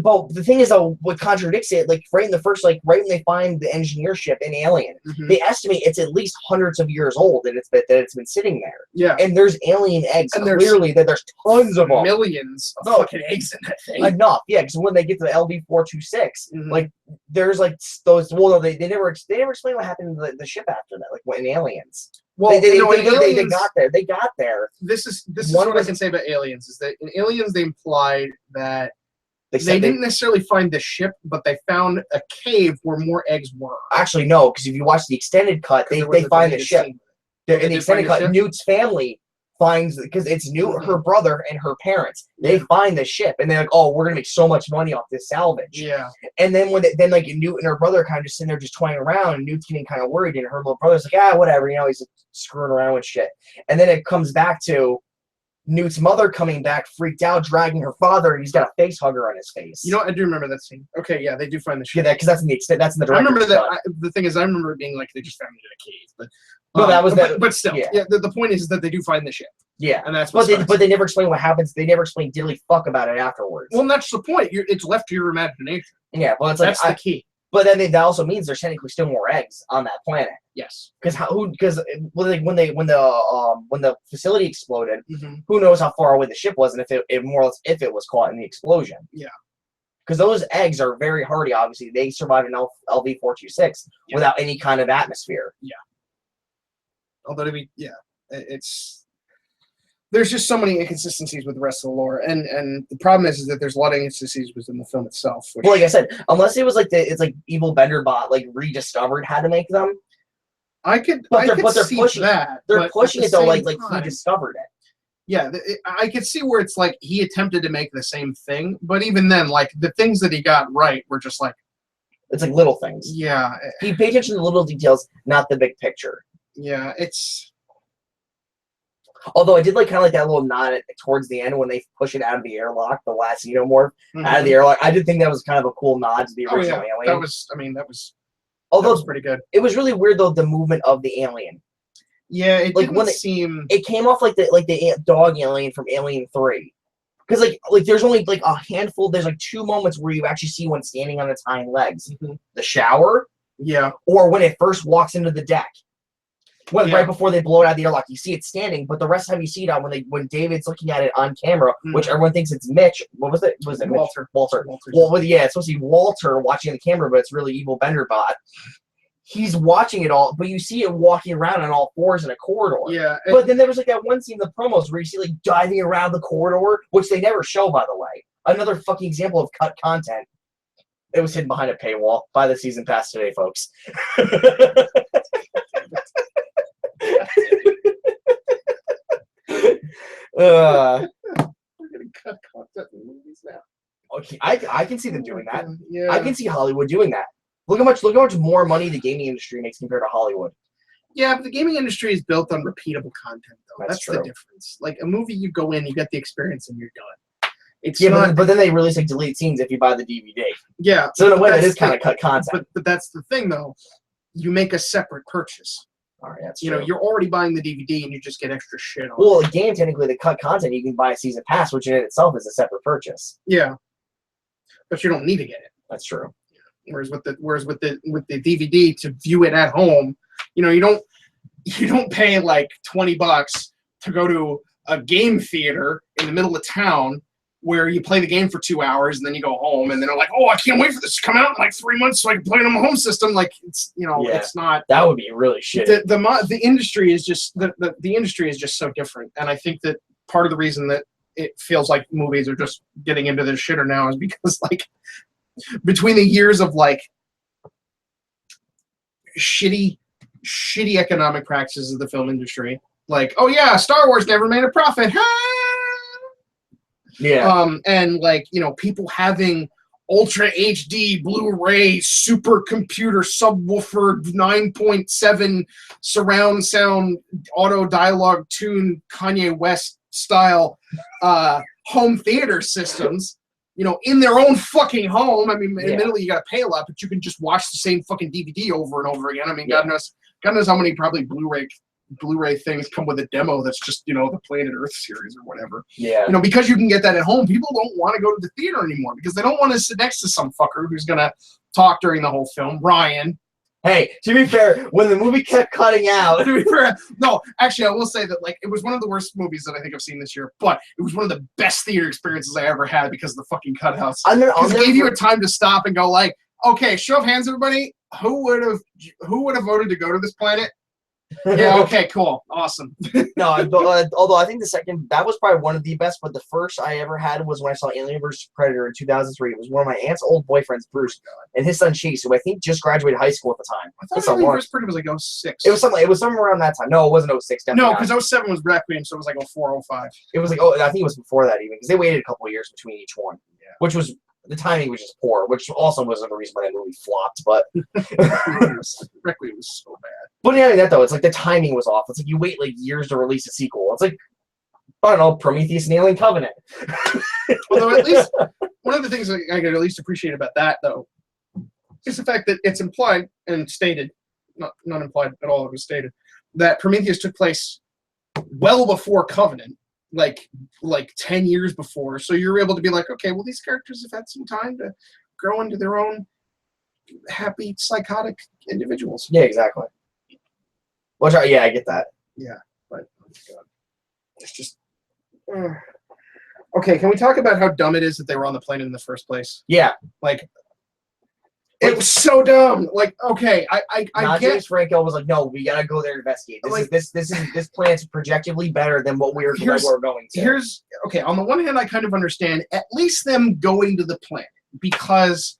But the thing is, though, what contradicts it, like right in the first, like right when they find the engineer ship in Alien, they estimate it's at least hundreds of years old and it's been sitting there. Yeah. And there's alien eggs. And clearly, there's tons of them. Millions of fucking eggs in that thing. Enough, yeah. Because when they get to the LV-426, like there's like those. Well, no, they never explain what happened to the ship after that, like in Aliens. Well, they got there. They got there. This is what I can say about Aliens is that in Aliens they implied that. They didn't necessarily find the ship, but they found a cave where more eggs were. Actually, no, because if you watch the extended cut, they find the ship. In the extended cut, Newt's family finds, because it's Newt, her brother, and her parents. They find the ship, and they're like, "Oh, we're gonna make so much money off this salvage." Yeah. And then Newt and her brother kind of just sitting there just toying around, and Newt's getting kind of worried, and her little brother's like, whatever, he's screwing around with shit. And then it comes back to Newt's mother coming back, freaked out, dragging her father, and he's got a face hugger on his face. I do remember that scene. Okay, yeah, they do find the ship. Yeah, because that's in the director's I remember that. The thing is, I remember it being like they just found it in a cave, but no, that was that. But still, yeah. The point is that they do find the ship. Yeah, and that's but they never explain what happens. They never explain diddly fuck about it afterwards. Well, that's the point. It's left to your imagination. Yeah, well, that's the key. But then that also means there's technically still more eggs on that planet. Yes. Because when the facility exploded, who knows how far away the ship was, and if it was caught in the explosion. Yeah. Because those eggs are very hardy. Obviously, they survive in LV-426 without any kind of atmosphere. Yeah. Although there's just so many inconsistencies with the rest of the lore, and the problem is that there's a lot of inconsistencies within the film itself. Well, like I said, unless it was like it's like Evil Benderbot like rediscovered how to make them. They're pushing that. They're pushing it though, like he discovered it. Yeah, I could see where it's like he attempted to make the same thing, but even then, like the things that he got right were just like it's like little things. Yeah, he paid attention to the little details, not the big picture. Yeah, it's. Although I did kind of like that little nod towards the end when they push it out of the airlock, the last xenomorph out of the airlock. I did think that was kind of a cool nod to the original Alien. That was pretty good. It was really weird though, the movement of the alien. Yeah, it didn't seem. It came off like the dog alien from Alien 3. Because like there's only like a handful. There's like 2 moments where you actually see one standing on its hind legs. The shower. Yeah. Or when it first walks into the deck. right before they blow it out of the airlock. You see it standing, but the rest of the time you see it when David's looking at it on camera, which everyone thinks it's Mitch. What was it? Was it Walter? Walter. Well, yeah, it's supposed to be Walter watching the camera, but it's really evil Benderbot. He's watching it all, but you see it walking around on all fours in a corridor. Yeah. But then there was like that one scene in the promos where you see like diving around the corridor, which they never show, by the way. Another fucking example of cut content. It was hidden behind a paywall. Buy the season pass today, folks. We're gonna cut content in movies now. Okay, I can see them doing that. Yeah. I can see Hollywood doing that. Look how much more money the gaming industry makes compared to Hollywood. Yeah, but the gaming industry is built on repeatable content, though. That's the difference. Like a movie, you go in, you get the experience, and you're done. It's not, but then they release like deleted scenes if you buy the DVD. Yeah. So in a way, that is kind of cut content. But that's the thing, though. You make a separate purchase. All right, that's true. You know, you're already buying the DVD, and you just get extra shit on. Well, a game technically, the cut content, you can buy a season pass, which in itself is a separate purchase. Yeah. But you don't need to get it. That's true. Whereas with the DVD to view it at home, you know, you don't pay like $20 to go to a game theater in the middle of town where you play the game for 2 hours and then you go home and then they're like, oh, I can't wait for this to come out in like 3 months so I can play it on my home system. Like it's it's not. That would be really shitty. The industry is just the industry is just so different, and I think that part of the reason that it feels like movies are just getting into this shitter now is because like between the years of like shitty economic practices of the film industry, like, oh yeah, Star Wars never made a profit. Yeah. And like, you know, people having Ultra HD Blu-ray supercomputer subwoofer 9.7 surround sound auto dialogue tune Kanye West style home theater systems, you know, in their own fucking home. I mean, admittedly, you got to pay a lot, but you can just watch the same fucking DVD over and over again. I mean, God knows how many probably Blu-ray things come with a demo that's just, you know, the Planet Earth series or whatever. Yeah. You know, because you can get that at home, people don't want to go to the theater anymore because they don't want to sit next to some fucker who's going to talk during the whole film. Ryan. Hey, to be fair, when the movie kept cutting out. To be fair, no, actually, I will say that like it was one of the worst movies that I think I've seen this year, but it was one of the best theater experiences I ever had because of the fucking cutouts. Because it gave you a time to stop and go like, okay, show of hands, everybody. Who would have voted to go to this planet? Yeah, okay, cool. Awesome. No, although I think the second, that was probably one of the best, but the first I ever had was when I saw Alien vs. Predator in 2003. It was one of my aunt's old boyfriends, Bruce, and his son Chase, who I think just graduated high school at the time. I thought Alien vs. Predator was like 06. It was somewhere around that time. No, it wasn't 06. No, because 07 was Requiem, so it was like 04, 05. It was like, I think it was before that even, because they waited a couple of years between each one, which was, the timing was just poor, which also wasn't the reason why that movie flopped, but Requiem was so bad. But yeah, that though, it's like the timing was off. It's like you wait like years to release a sequel. It's like, I don't know, Prometheus and Alien Covenant. Although at least one of the things I could at least appreciate about that though is the fact that it's implied and stated, not implied at all, it was stated, that Prometheus took place well before Covenant. Like 10 years before, so you're able to be like, okay, well, these characters have had some time to grow into their own happy, psychotic individuals. Yeah, exactly. Well, I get that. Yeah, but oh my God, it's just okay. Can we talk about how dumb it is that they were on the planet in the first place? Yeah, like it was so dumb. Like, okay, I get. James Franco was like, no, we gotta go there and investigate. This plan's projectively better than what we're going to. Here's okay. On the one hand, I kind of understand at least them going to the planet because,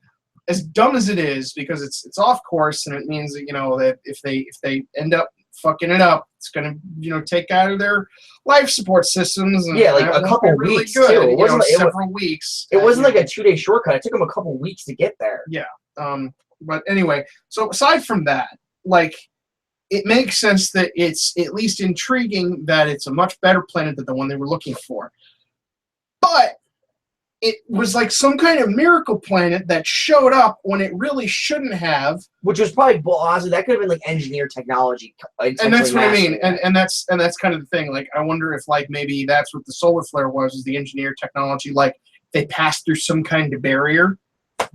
as dumb as it is, because it's off course and it means that, you know, that if they end up fucking it up, it's gonna, you know, take out of their life support systems. And yeah, like a couple weeks good, too. It wasn't several weeks. It wasn't like a 2-day shortcut. It took them a couple weeks to get there. Yeah. But anyway, so aside from that, like, it makes sense that it's at least intriguing that it's a much better planet than the one they were looking for. But it was like some kind of miracle planet that showed up when it really shouldn't have. Which was probably honestly, that could have been like engineered technology. And that's what I mean. And that's kind of the thing. Like, I wonder if like maybe that's what the solar flare was the engineered technology. Like they passed through some kind of barrier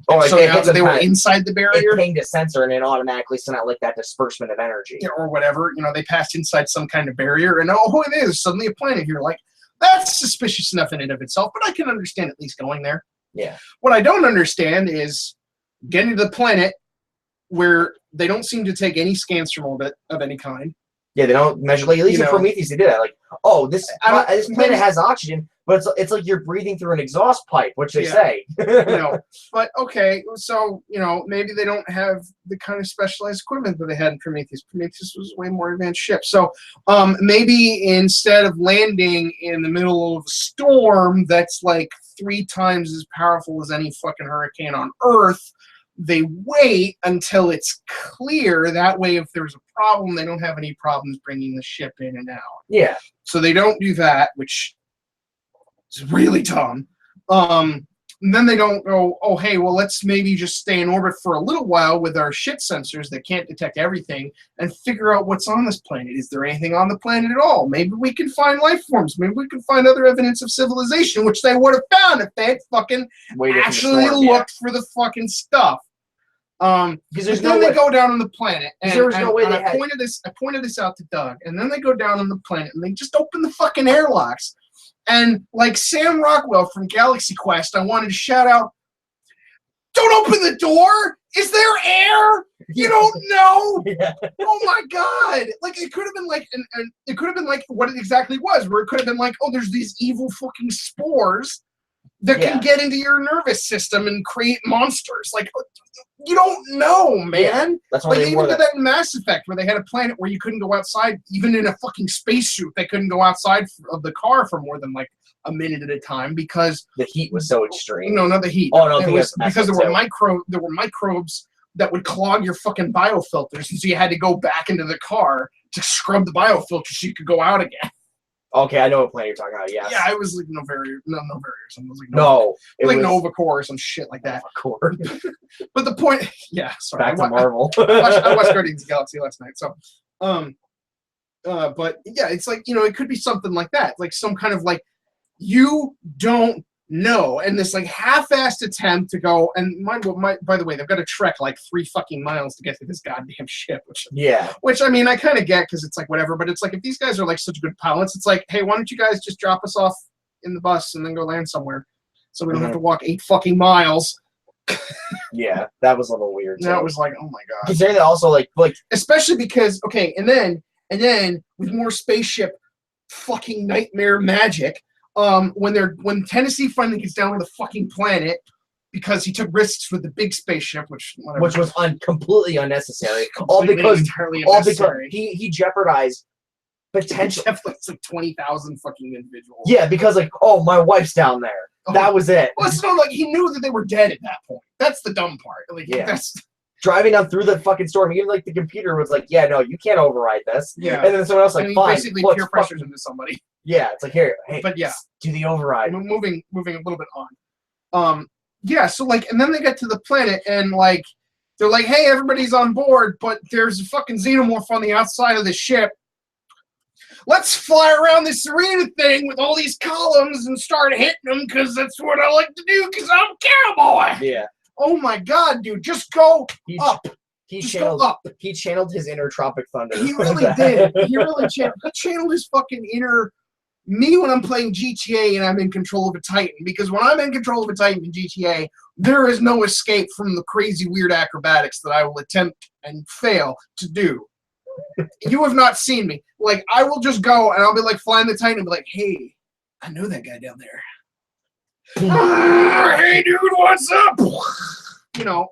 Oh, so now that they were inside the barrier, it pinged a sensor and it automatically sent out like that disbursement of energy. Yeah, or whatever. You know, they passed inside some kind of barrier, and oh, it is suddenly a planet here. Like, that's suspicious enough in and of itself, but I can understand at least going there. Yeah. What I don't understand is getting to the planet where they don't seem to take any scans from orbit of any kind. Yeah, they don't measure. Like, at least in Prometheus, they did that. Like, oh, this planet has oxygen, but it's like you're breathing through an exhaust pipe, which they say. But okay, so maybe they don't have the kind of specialized equipment that they had in Prometheus. Prometheus was a way more advanced ship. So maybe instead of landing in the middle of a storm that's like 3 times as powerful as any fucking hurricane on Earth, they wait until it's clear. That way, if there's a problem, they don't have any problems bringing the ship in and out. Yeah. So they don't do that, which is really dumb. And then they don't go, oh, hey, well, let's maybe just stay in orbit for a little while with our shit sensors that can't detect everything and figure out what's on this planet. Is there anything on the planet at all? Maybe we can find life forms. Maybe we can find other evidence of civilization, which they would have found if they had fucking actually looked for the fucking stuff. Because then they go down on the planet, and I pointed this out to Doug, and then they go down on the planet, and they just open the fucking airlocks, and like Sam Rockwell from Galaxy Quest, I wanted to shout out, "Don't open the door! Is there air? You don't know? Yeah. Oh my god! Like it could have been like, and it could have been like what it exactly was, where it could have been like, oh, there's these evil fucking spores that can get into your nervous system and create monsters. Like, you don't know, man. Yeah, that's why like, they even did that in Mass Effect, where they had a planet where you couldn't go outside, even in a fucking spacesuit. They couldn't go outside of the car for more than like a minute at a time because the heat was so extreme. No, not the heat. Oh no, it was because there were microbes that would clog your fucking biofilters, and so you had to go back into the car to scrub the biofilters so you could go out again. Okay, I know what planet you're talking about. Yeah. Yeah, it was like Novaria or something. It was like Nova Core or some shit like that. Core. But the point, yeah. Sorry. Back to Marvel. I watched Guardians of the Galaxy last night, so. But yeah, it's like it could be something like that, like some kind of like you don't know, and this like half-assed attempt to go and by the way, they've got to trek like 3 fucking miles to get to this goddamn ship, which I mean I kind of get because it's like whatever, but it's like if these guys are like such good pilots, it's like, hey, why don't you guys just drop us off in the bus and then go land somewhere so we don't have to walk 8 fucking miles. Yeah, that was a little weird. That was like, oh my god. Considering that also like especially because okay, and then with more spaceship fucking nightmare magic. When Tennessee finally gets down to the fucking planet because he took risks with the big spaceship, which was completely unnecessary. All because he jeopardized potential. Like 20,000 fucking individuals. Yeah, because like, oh, my wife's down there. That was it. Well, it's not like he knew that they were dead at that point. That's the dumb part. Like, that's driving down through the fucking storm. Even like the computer was like, yeah, no, you can't override this. Yeah. And then someone else like, fine. Basically peer pressures into somebody. Yeah, it's like here, hey, but yeah, do the override. Moving a little bit on. Yeah, so like, and then they get to the planet and like, they're like, hey, everybody's on board, but there's a fucking xenomorph on the outside of the ship. Let's fly around this arena thing with all these columns and start hitting them because that's what I like to do because I'm a cowboy. Yeah. Oh my god, dude, just go up. He channeled his inner Tropic Thunder. He really did. He really channeled his fucking inner me when I'm playing GTA and I'm in control of a Titan. Because when I'm in control of a Titan in GTA, there is no escape from the crazy, weird acrobatics that I will attempt and fail to do. You have not seen me. Like, I will just go and I'll be like flying the Titan and be like, hey, I know that guy down there. Hey, dude, what's up? Oh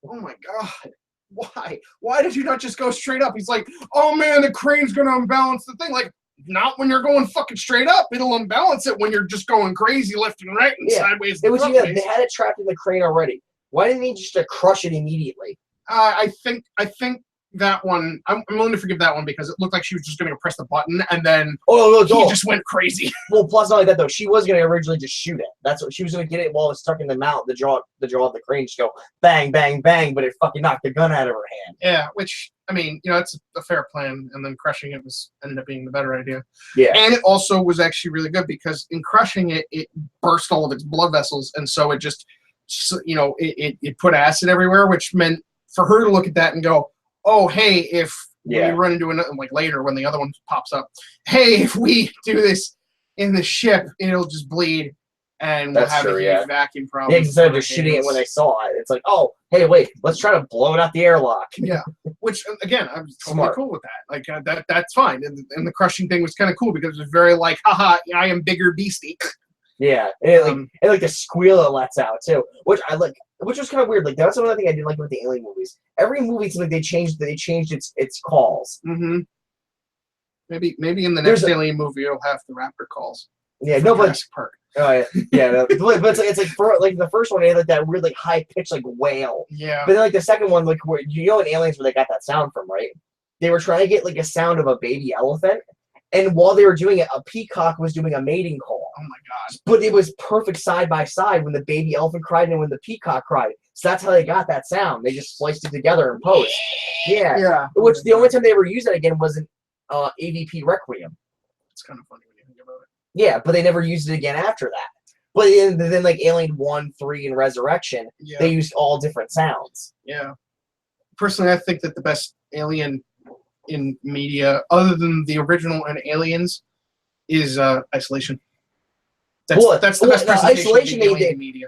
my god. Why? Why did you not just go straight up? He's like, oh man, the crane's gonna unbalance the thing. Like, not when you're going fucking straight up. It'll unbalance it when you're just going crazy left and right and sideways. It was they had it trapped in the crane already. Why didn't he just crush it immediately? I think that one, I'm willing to forgive that one because it looked like she was just going to press the button and then he just went crazy. Well, plus not like that though, she was going to originally just shoot it. That's what she was going to get it while it was stuck in the mount, the jaw of the crane, just go bang, bang, bang, but it fucking knocked the gun out of her hand. Yeah, which I mean, it's a fair plan, and then crushing it ended up being the better idea. Yeah, and it also was actually really good because in crushing it, it burst all of its blood vessels, and so it just it put acid everywhere, which meant for her to look at that and go, oh, hey, if we run into another, like later when the other one pops up, hey, if we do this in the ship, it'll just bleed. And we'll have a huge vacuum problem. Yeah, instead of just shooting it when they saw it, it's like, oh, hey, wait, let's try to blow it out the airlock. Yeah, which again, I'm totally cool with that. Like that's fine. And the crushing thing was kind of cool because it was very like, haha, I am bigger beastie. Yeah, and like the squeal it lets out too, which I like, which was kind of weird. Like that's another thing I didn't like with the Alien movies. Every movie seemed like they changed its calls. Mm-hmm. Maybe in the next Alien movie it'll have the raptor calls. Yeah, no, but Jurassic Park. Oh yeah. But it's like for like the first one, they had like that weird like high pitched like wail. Yeah. But then like the second one, like where in Aliens where they got that sound from, right? They were trying to get like a sound of a baby elephant, and while they were doing it, a peacock was doing a mating call. Oh my god! But it was perfect side by side when the baby elephant cried and when the peacock cried. So that's how they got that sound. They just spliced it together in post. Yeah. Yeah. Which the only time they ever used that again was in AVP Requiem. It's kind of funny when you think about it. Yeah, but they never used it again after that. But then like Alien 1, 3, and Resurrection, they used all different sounds. Yeah. Personally, I think that the best Alien in media, other than the original and Aliens, is Isolation. That's the best presentation Isolation, of the Alien media.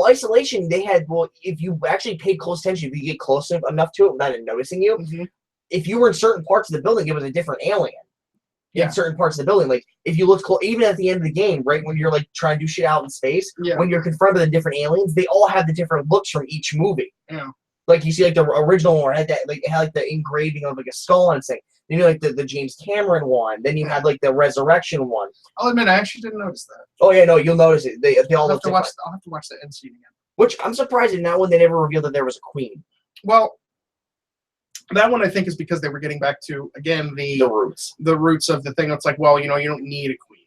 Isolation, they had, if you actually paid close attention, if you get close enough to it without it noticing you, if you were in certain parts of the building, it was a different alien. In certain parts of the building, like if you look even at the end of the game, right when you're like trying to do shit out in space, when you're confronted with the different aliens, they all have the different looks from each movie. Yeah. Like you see, like the original one had that, like it had like the engraving of like a skull on its thing. Then you like the James Cameron one. Then you had like the Resurrection one. I'll admit, I actually didn't notice that. Oh yeah, no, you'll notice it. They all look different. I'll have to watch that end scene again. Which I'm surprised in that one they never revealed that there was a queen. Well, that one I think is because they were getting back to again the roots of the thing. It's like, well, you don't need a queen.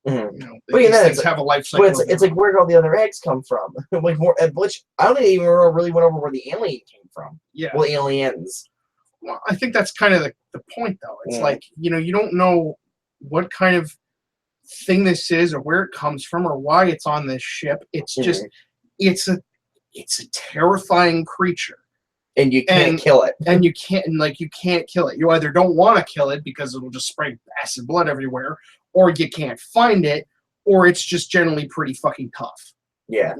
Mm-hmm. These things have a life cycle. But it's like where did all the other eggs come from? Like more, which I don't think they even really went over where the alien came from. Yeah. Well, aliens. Well, I think that's kind of the point, though. It's like you don't know what kind of thing this is, or where it comes from, or why it's on this ship. It's just it's a terrifying creature. And you can't kill it. And you can't kill it. You either don't want to kill it because it'll just spray acid blood everywhere, or you can't find it, or it's just generally pretty fucking tough. Yeah.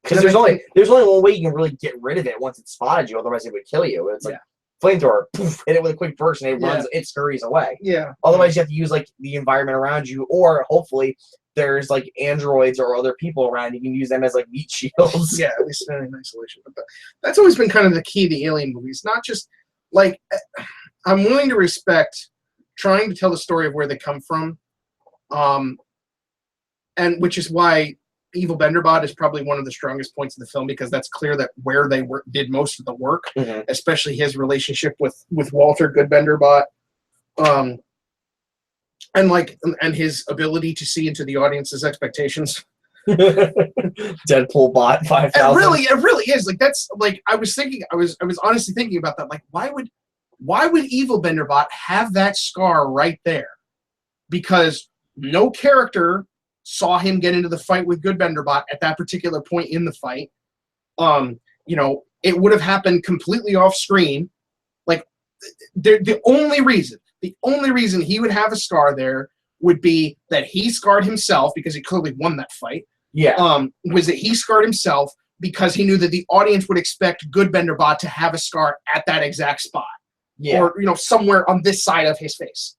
Because there's only one way you can really get rid of it once it's spotted you, otherwise it would kill you. It's like flamethrower, poof, hit it with a quick burst and it scurries away. Yeah. Otherwise you have to use like the environment around you, or hopefully there's like androids or other people around. You can use them as like meat shields. Yeah, at least in isolation. But that's always been kind of the key to the Alien movies. Not just like I'm willing to respect trying to tell the story of where they come from, and which is why Evil Benderbot is probably one of the strongest points of the film, because that's clear that where they did most of the work, especially his relationship with Walter Good Benderbot. And his ability to see into the audience's expectations. Deadpool bot 5,000. It really is. Like that's like I was honestly thinking about that. Like why would Evil Benderbot have that scar right there? Because no character saw him get into the fight with Good Benderbot at that particular point in the fight. It would have happened completely off screen. Like the only reason he would have a scar there would be that he scarred himself, because he clearly won that fight. Yeah. Was that he scarred himself because he knew that the audience would expect Good Benderbot to have a scar at that exact spot. Yeah. Or, somewhere on this side of his face.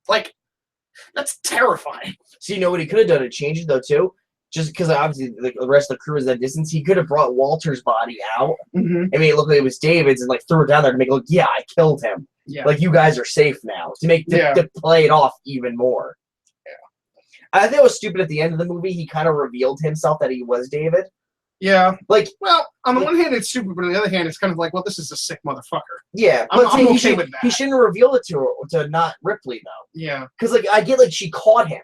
Like, that's terrifying. So you know what he could have done to change it, though, too? Just because obviously the rest of the crew is that distance, he could have brought Walter's body out and made it look like it was David's and, like, threw it down there to make it look, yeah, I killed him. Yeah. Like, you guys are safe now. To play it off even more. Yeah. I think it was stupid at the end of the movie. He kind of revealed himself that he was David. Yeah. Like, well, on the one hand, it's stupid, but on the other hand, it's kind of like, well, this is a sick motherfucker. Yeah. But I'm okay with that. He shouldn't have revealed it to not Ripley, though. Yeah. Because, like, I get, like, she caught him.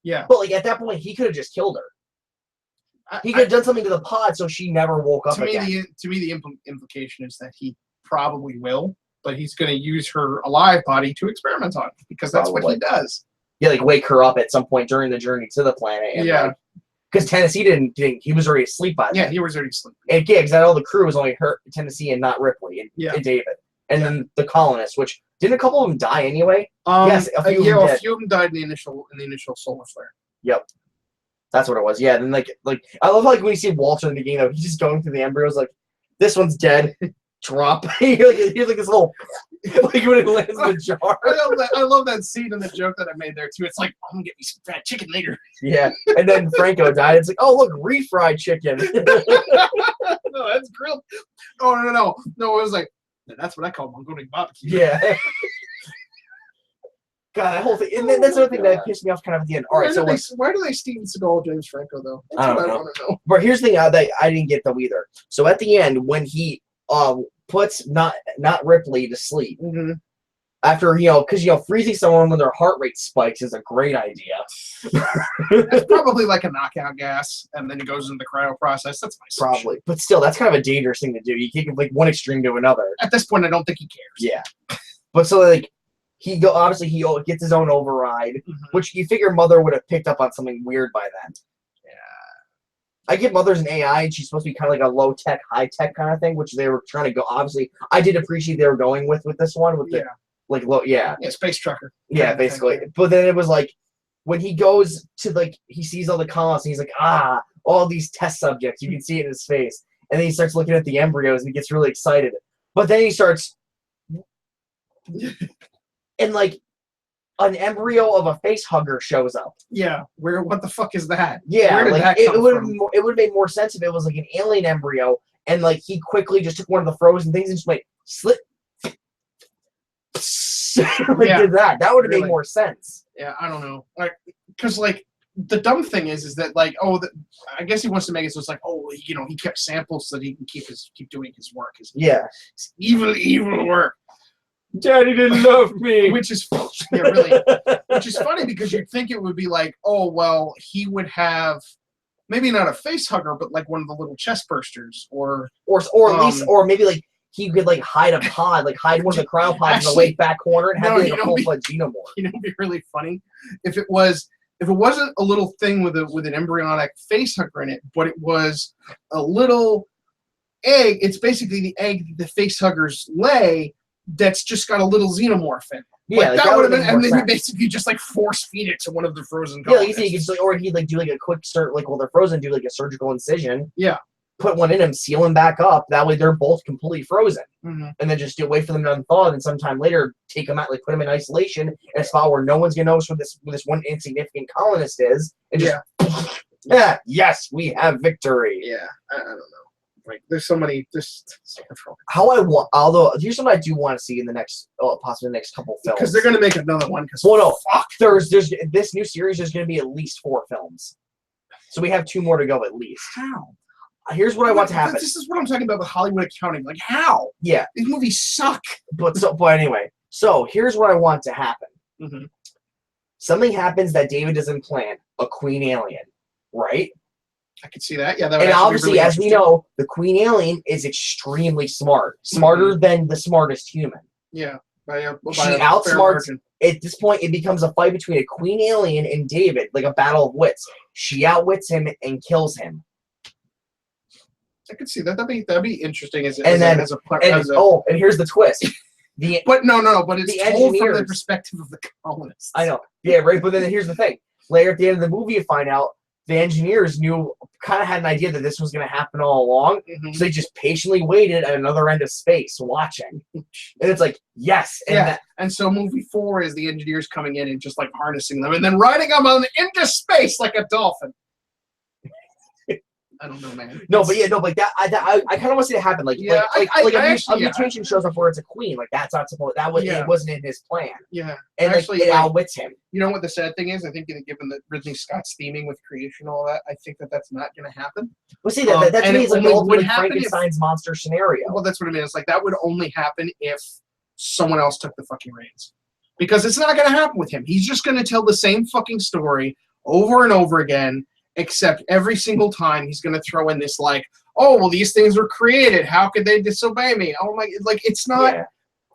Yeah. But, like, at that point, he could have just killed her. He could have done something to the pod so she never woke up again. To me, the implication is that he probably will, but he's going to use her alive body to experiment on, because that's what he does. Yeah, like wake her up at some point during the journey to the planet. And, Because Tennessee didn't. He was already asleep by then. Yeah, he was already asleep. And yeah, because all the crew was only hurt Tennessee and not Ripley and David. And then the colonists, which didn't a couple of them die anyway? Yes, a few a few of them died in the initial solar flare. Yep. That's what it was. Yeah, then like I love when you see Walter in the beginning, he's just going through the embryos like, this one's dead. Drop. You're like this little like when it lands in the jar. I love that scene and the joke that I made there too. It's like, I'm gonna get me some fat chicken later. Yeah. And then Franco died. It's like, oh look, refried chicken. No, that's grilled. Oh no. It was like, that's what I call Mongolian barbecue. Yeah. God, that whole thing. And then that's another thing that pissed me off kind of at the end. All right, Why do they Steven Seagal James Franco though? That's I don't know. But here's the thing that I didn't get though either. So at the end, when he puts not Ripley to sleep, after because freezing someone when their heart rate spikes is a great idea. It's probably like a knockout gas, and then it goes into the cryo process. That's my probably, but still, that's kind of a dangerous thing to do. You can't like one extreme to another. At this point, I don't think he cares. Yeah, but so like. He gets his own override, which you figure Mother would have picked up on something weird by then. Yeah, I get Mother's an AI, and she's supposed to be kind of like a low tech, high tech kind of thing, which they were trying to go. Obviously, I did appreciate they were going with this one with the like low, space trucker. Yeah, basically. But then it was like when he goes to he sees all the colonists, and he's like, all these test subjects. You can see it in his face, and then he starts looking at the embryos, and he gets really excited. But then he starts. And an embryo of a face hugger shows up. Yeah, what the fuck is that? Yeah, where did that come from? It would have made more sense if it was like an alien embryo, and he quickly just took one of the frozen things and just slip, did that. That would have made more sense. Yeah, I don't know, because the dumb thing is that I guess he wants to make it so it's he kept samples so that he can keep doing his work. His evil work. Daddy didn't love me. Which is really, which is funny because you'd think it would be he would have maybe not a face hugger, but one of the little chest bursters, or at least, or maybe he could hide a pod, hide one of the cryopods in the way back corner and have a full-fledged xenomorph. It'd be really funny if it wasn't a little thing with an embryonic face hugger in it, but it was a little egg. It's basically the egg that the face huggers lay. That's just got a little xenomorph in. Yeah, that would have been, and then you basically just force feed it to one of the frozen. Yeah, you could just, or he'd do a quick while they're frozen, do a surgical incision. Yeah. Put one in him, seal him back up. That way they're both completely frozen, and then just wait for them to unthaw, and sometime later take them out, put them in isolation in a spot where no one's gonna notice where this one insignificant colonist is, and just yes, we have victory. Yeah, I don't know. There's so much wrong. Although here's something I do want to see in the next, possibly the next couple films. Because they're going to make another one. There's this new series. There's going to be at least 4 films, so we have 2 more to go at least. How? Here's what I want to happen. This is what I'm talking about with Hollywood accounting. How? Yeah, these movies suck. But anyway, so here's what I want to happen. Something happens that David doesn't plan. A queen alien, right? I could see that. Yeah, that would obviously, really as we know, the queen alien is extremely smart, smarter than the smartest human. Yeah, she outsmarts. At this point, it becomes a fight between a queen alien and David, like a battle of wits. She outwits him and kills him. I could see that. That'd be interesting. And here's the twist. But it's told from the perspective of the colonists. I know. Yeah, right. But then here's the thing. Later at the end of the movie, you find out the engineers kind of had an idea that this was going to happen all along. So they just patiently waited at another end of space watching. And it's yes. And so movie 4 is the engineers coming in and just harnessing them and then riding them into space like a dolphin. I don't know, man. That I kind of want to see it happen. A mutation shows up where it's a queen. That's not supposed. It wasn't in his plan. Yeah, and actually, it outwits him. You know what the sad thing is? I think given that Ridley Scott's theming with creation and all that, I think that's not going to happen. Well, see that to me is the ultimate Frankenstein's monster scenario. Well, that's what I mean. It's that would only happen if someone else took the fucking reins, because it's not going to happen with him. He's just going to tell the same fucking story over and over again. Except every single time he's going to throw in this these things were created. How could they disobey me? Oh my,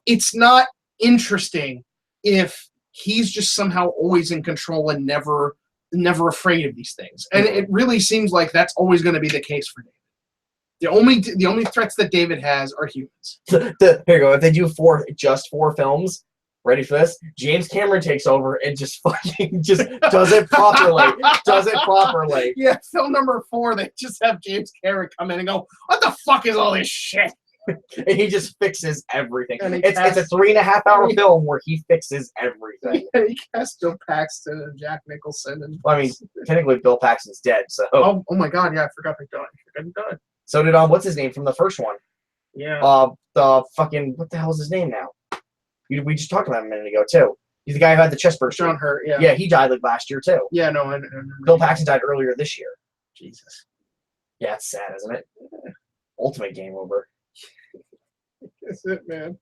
it's not interesting if he's just somehow always in control and never never afraid of these things. And it really seems like that's always going to be the case for David. The only threats that David has are humans. Here you go. If they do just four films, ready for this? James Cameron takes over and just fucking just does it properly. Yeah, film number 4, they just have James Cameron come in and go, "What the fuck is all this shit?" And he just fixes everything. And it's a 3.5-hour film where he fixes everything. And he cast Bill Paxton and Jack Nicholson. And well, I mean, technically Bill Paxton's dead, so. Oh my god, yeah, I forgot he died. So did what's his name from the first one? Yeah. The fucking what the hell is his name now? We just talked about him a minute ago too. He's the guy who had the chest burst. John Hurt, yeah. Yeah, he died like last year too. Yeah, no, Bill Paxton died earlier this year. Jesus. Yeah, it's sad, isn't it? Ultimate game over. That's it, man.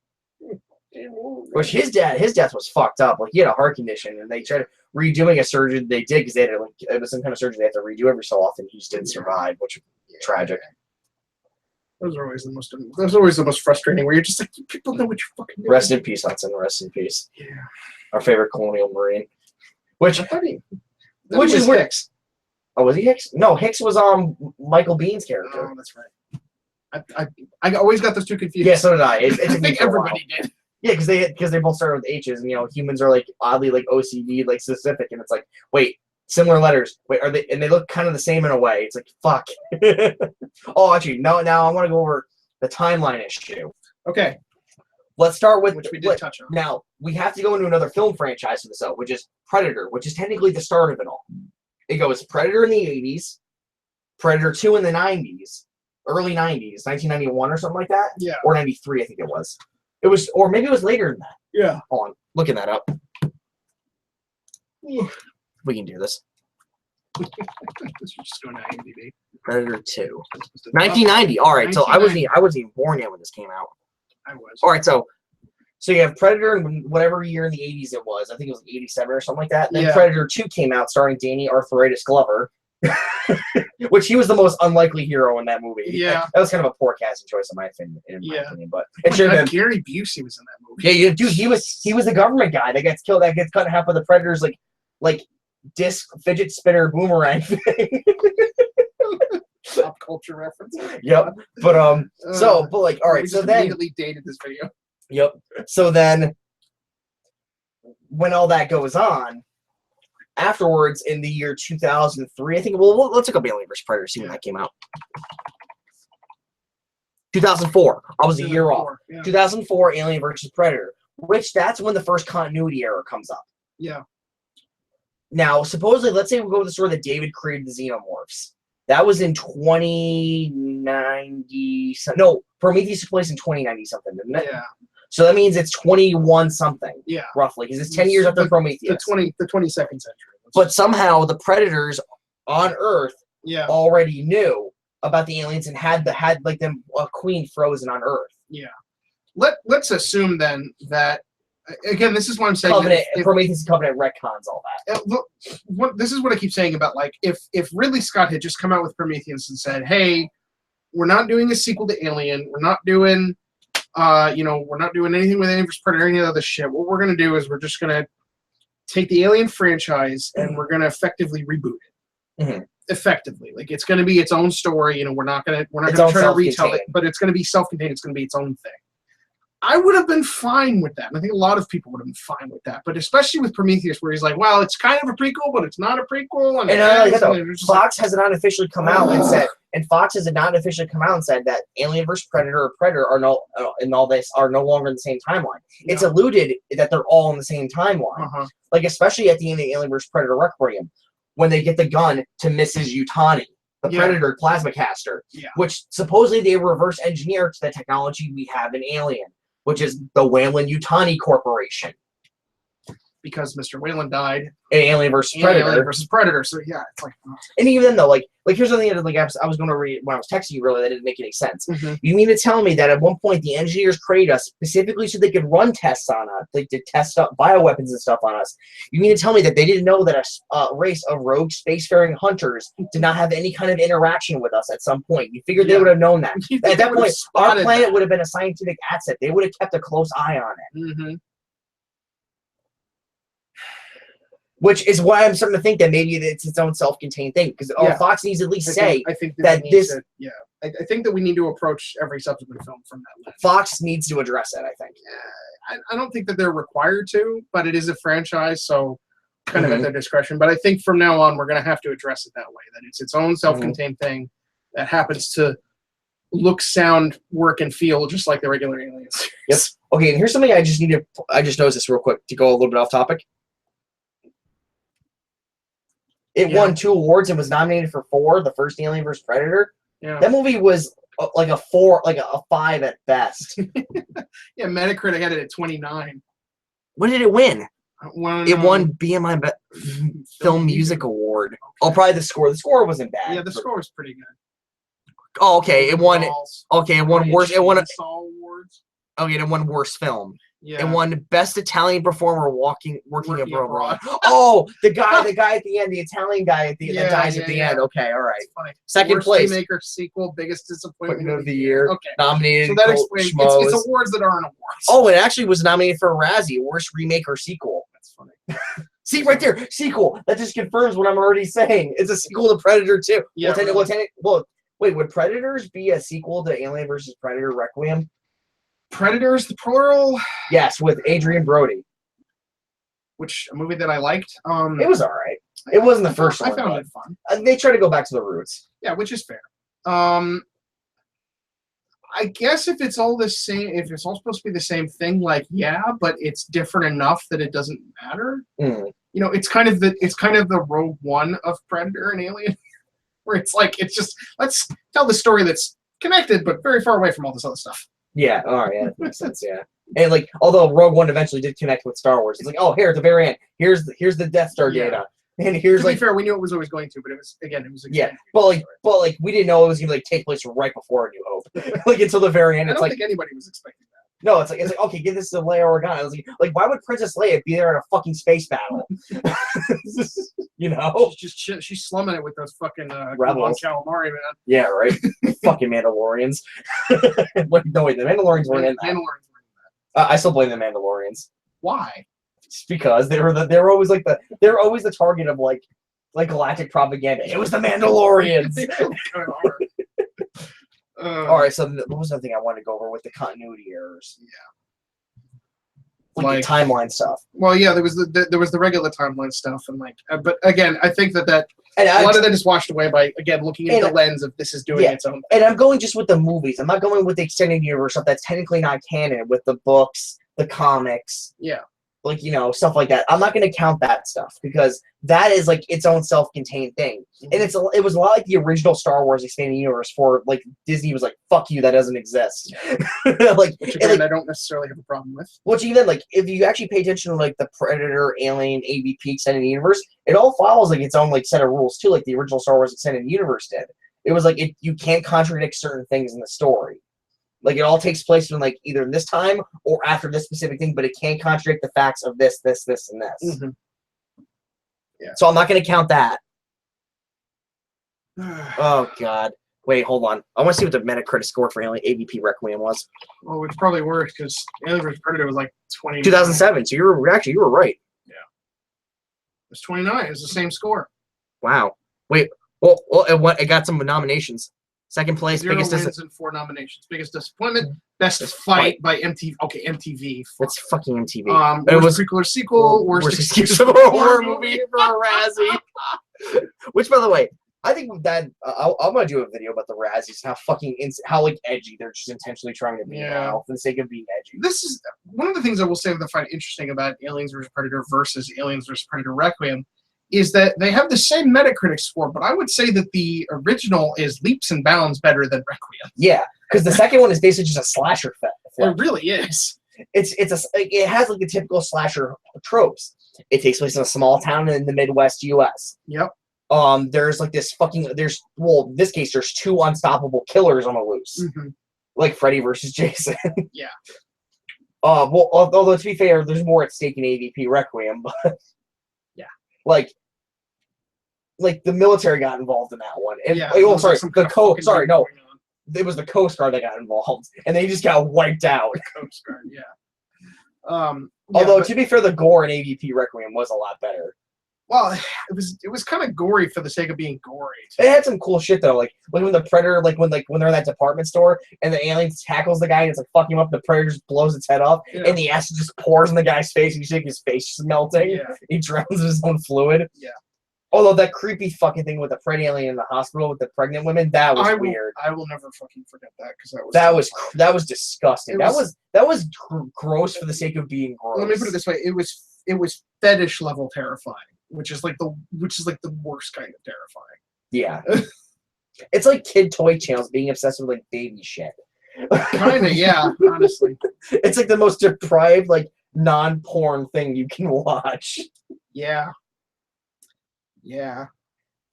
Which his death was fucked up. Like he had a heart condition, and they tried redoing a surgery. They did because they had it was some kind of surgery they had to redo every so often. He just didn't survive, which was tragic. Those are always the most frustrating. Where you're just like, people know what you're fucking doing. Rest in peace, Hudson. Rest in peace. Yeah. Our favorite colonial marine. Which is Hicks. Oh, was he Hicks? No, Hicks was Michael Bean's character. Oh, that's right. I always got those two confused. Yeah, so did I. I think everybody did. Yeah, because they both started with H's, and humans are like oddly like OCD like specific, and it's like wait, similar letters. Wait, are they? And they look kind of the same in a way. It's like fuck. Oh, actually, now I want to go over the timeline issue. Okay. Let's start with which we did touch on. Now we have to go into another film franchise for this, which is Predator, which is technically the start of it all. It goes Predator in the 80s, Predator 2 in the 90s. Early 90s, 1991 or something like that? Yeah. Or 93, I think it was. Or maybe it was later than that. Yeah. Hold on, looking that up. We can do this. Let's just go to IMDb. Predator 2. 1990. All right, so I wasn't even born yet when this came out. I was. All right, so you have Predator in whatever year in the 80s it was. I think it was 87 or something like that. Then Predator 2 came out starring Danny Arthritis Glover. Which he was the most unlikely hero in that movie. Yeah, that was kind of a poor casting choice in my opinion. But it should have been. Gary Busey was in that movie. Yeah, dude, he was the government guy that gets killed. That gets cut in half by the Predators, like disc fidget spinner boomerang thing. Pop culture reference. Yep, but all right, so then immediately dated this video. Yep. So then, when all that goes on. Afterwards, in the year 2003, I think. Well, let's look up Alien vs. Predator, see when that came out. 2004. I was a year off. Yeah. 2004, Alien vs. Predator, which that's when the first continuity error comes up. Yeah. Now, supposedly, let's say we go with the story that David created the xenomorphs. That was in 2090. No, Prometheus took place in 2090 something, didn't it? Yeah. So that means it's 21 something. Yeah. Roughly, because it's 10 years after Prometheus. The 22nd century. But somehow the Predators on Earth already knew about the aliens and had like them a queen frozen on Earth. Yeah. Let's assume then that again, this is what I'm saying. Covenant, Prometheus Covenant retcons all that. This is what I keep saying about like if Ridley Scott had just come out with Prometheus and said, "Hey, we're not doing a sequel to Alien. We're not doing we're not doing anything with Alien vs. Predator or any other shit. What we're going to do is we're just going to take the Alien franchise and we're going to effectively reboot it. Mm-hmm. Effectively. Like, it's going to be its own story. We're not going to try to retell it, but it's going to be self-contained. It's going to be its own thing. I would have been fine with that. And I think a lot of people would have been fine with that. But especially with Prometheus, where he's like, well, it's kind of a prequel, but it's not a prequel. Fox has not officially come out and said, that Alien vs. Predator or Predator are no longer in the same timeline. Yeah. It's alluded that they're all in the same timeline. Uh-huh. Like, especially at the end of Alien vs. Predator Requiem, when they get the gun to Mrs. Yutani, the Predator plasma caster, which supposedly they reverse engineer to the technology we have in Alien, which is the Weyland-Yutani Corporation. Because Mr. Weyland died in Alien vs. Predator. So yeah, it's like, and even then though, like here's the thing that I was going to read when I was texting you earlier that didn't make any sense. Mm-hmm. You mean to tell me that at one point the engineers created us specifically so they could run tests on us, they did test up bioweapons and stuff on us? You mean to tell me that they didn't know that a race of rogue spacefaring hunters did not have any kind of interaction with us at some point? You figured they would have known that. At that point, our planet would have been a scientific asset. They would have kept a close eye on it. Mm-hmm. Which is why I'm starting to think that maybe it's its own self-contained thing. Because Fox needs to at least say I think that this. I think that we need to approach every subsequent film from that lens. Fox needs to address that, I think. I don't think that they're required to, but it is a franchise, so kind of at their discretion. But I think from now on, we're going to have to address it that way, that it's its own self-contained thing that happens to look, sound, work, and feel just like the regular Aliens. Yep. Okay, and here's something I just noticed this real quick to go a little bit off topic. It won 2 awards and was nominated for 4. The first Alien vs. Predator. Yeah. That movie was like a 4, like a 5 at best. Yeah, Metacritic had it at 29. What did it win? It won BMI Film Music Award. Okay. Oh, probably the score. The score wasn't bad. Yeah, the score was pretty good. Oh, okay. It won. Okay, it won worst. It won. Awards. Okay, it won worst film. Yeah. It won best Italian performer working abroad. Oh, the guy at the end, the Italian guy at the that dies at the end. Okay, all right. Second worst place. Remaker sequel, biggest disappointment of the year. Okay. Nominated. So that explains. It's awards that aren't awards. Oh, it actually was nominated for a Razzie, worst remake or sequel. That's funny. See right there, sequel. That just confirms what I'm already saying. It's a sequel to Predator 2. Yeah. Well, wait, would Predators be a sequel to Alien vs. Predator Requiem? Predators, the plural? Yes, with Adrian Brody. Which, a movie that I liked. It was all right. It wasn't the first one. I found it fun. They try to go back to the roots. Yeah, which is fair. I guess if it's all the same, if it's all supposed to be the same thing, like, yeah, but it's different enough that it doesn't matter. Mm. You know, it's kind of the Rogue One of Predator and Alien, where it's like, it's just, let's tell the story that's connected, but very far away from all this other stuff. Yeah, all right, yeah, that makes sense, yeah. And like, although Rogue One eventually did connect with Star Wars, it's like, oh, here at the very end, here's the Death Star data, and here's to be fair, we knew it was always going to, but it was but we didn't know it was gonna take place right before A New Hope, like until the very end. I don't think anybody was expecting that. No, it's like okay, give this to Leia Organa. I was like, why would Princess Leia be there in a fucking space battle? You know, she's slumming it with those fucking rebels, calamari, man. Yeah, right. Fucking Mandalorians. No, wait, the Mandalorians weren't in that. I still blame the Mandalorians. Why? Just because they were always the target of like galactic propaganda. It was the Mandalorians. All right, so what was the other thing I wanted to go over with the continuity errors? Yeah, like the timeline stuff. Well, yeah, there was the regular timeline stuff, and but again, I think that a lot of that is washed away by again looking into the lens of this is doing its own thing. And I'm going just with the movies. I'm not going with the extended universe stuff that's technically not canon with the books, the comics. Yeah. Like, you know, stuff like that. I'm not going to count that stuff because that is like its own self-contained thing. And it was a lot like the original Star Wars expanded universe for like Disney was like, fuck you, that doesn't exist. Which again, I don't necessarily have a problem with. Which even like if you actually pay attention to like the Predator, Alien, AVP extended universe, it all follows like its own like set of rules too, like the original Star Wars extended universe did. It was like you can't contradict certain things in the story. Like, it all takes place in, like, either this time or after this specific thing, but it can't contradict the facts of this, and this. Mm-hmm. Yeah. So I'm not going to count that. Oh, God. Wait, hold on. I want to see what the Metacritic score for Alien AVP Requiem was. Well, it's probably worse, because Alien vs. Predator was, like, 20. 2007, so you were right. Yeah. It was 29. It was the same score. Wow. Wait. Well, it got some nominations. Second place, 0 wins and 4 nominations. Biggest disappointment, best fight by MTV. Okay, MTV. It's fucking MTV. It was prequel or sequel. Worst excuse of a horror movie for a Razzie. Which, by the way, I think that I'm gonna do a video about the Razzies and how like edgy they're just intentionally trying to be now for the sake of being edgy. This is one of the things I will say that I find interesting about Aliens vs. Predator versus Aliens vs. Predator Requiem. Is that they have the same Metacritic score, but I would say that the original is leaps and bounds better than Requiem. Yeah, because the second one is basically just a slasher film. It really is. It has like the typical slasher tropes. It takes place in a small town in the Midwest U.S. Yep. There's like this in this case, there's 2 unstoppable killers on the loose, like Freddy versus Jason. Yeah. Well, although to be fair, there's more at stake in AVP Requiem, but yeah, like the military got involved in that one. And, yeah. It was the Coast Guard that got involved, and they just got wiped out. The Coast Guard, yeah. Although, to be fair, the gore in AVP Requiem was a lot better. Well, it was kind of gory for the sake of being gory. It had some cool shit though, like when the predator, when they're in that department store and the alien tackles the guy and it's like fucking him up, the predator just blows its head off, and the acid just pours in the guy's face. And you see his face just melting. Yeah. He drowns in his own fluid. Yeah. Although that creepy fucking thing with the pred alien in the hospital with the pregnant women, that was weird. I will never fucking forget that because that was disgusting. That was gross for the sake of being gross. Let me put it this way: it was fetish level terrifying, which is like the worst kind of terrifying. Yeah, it's like kid toy channels being obsessed with like baby shit. Kinda, yeah. Honestly, it's like the most deprived, like non-porn thing you can watch. Yeah. Yeah.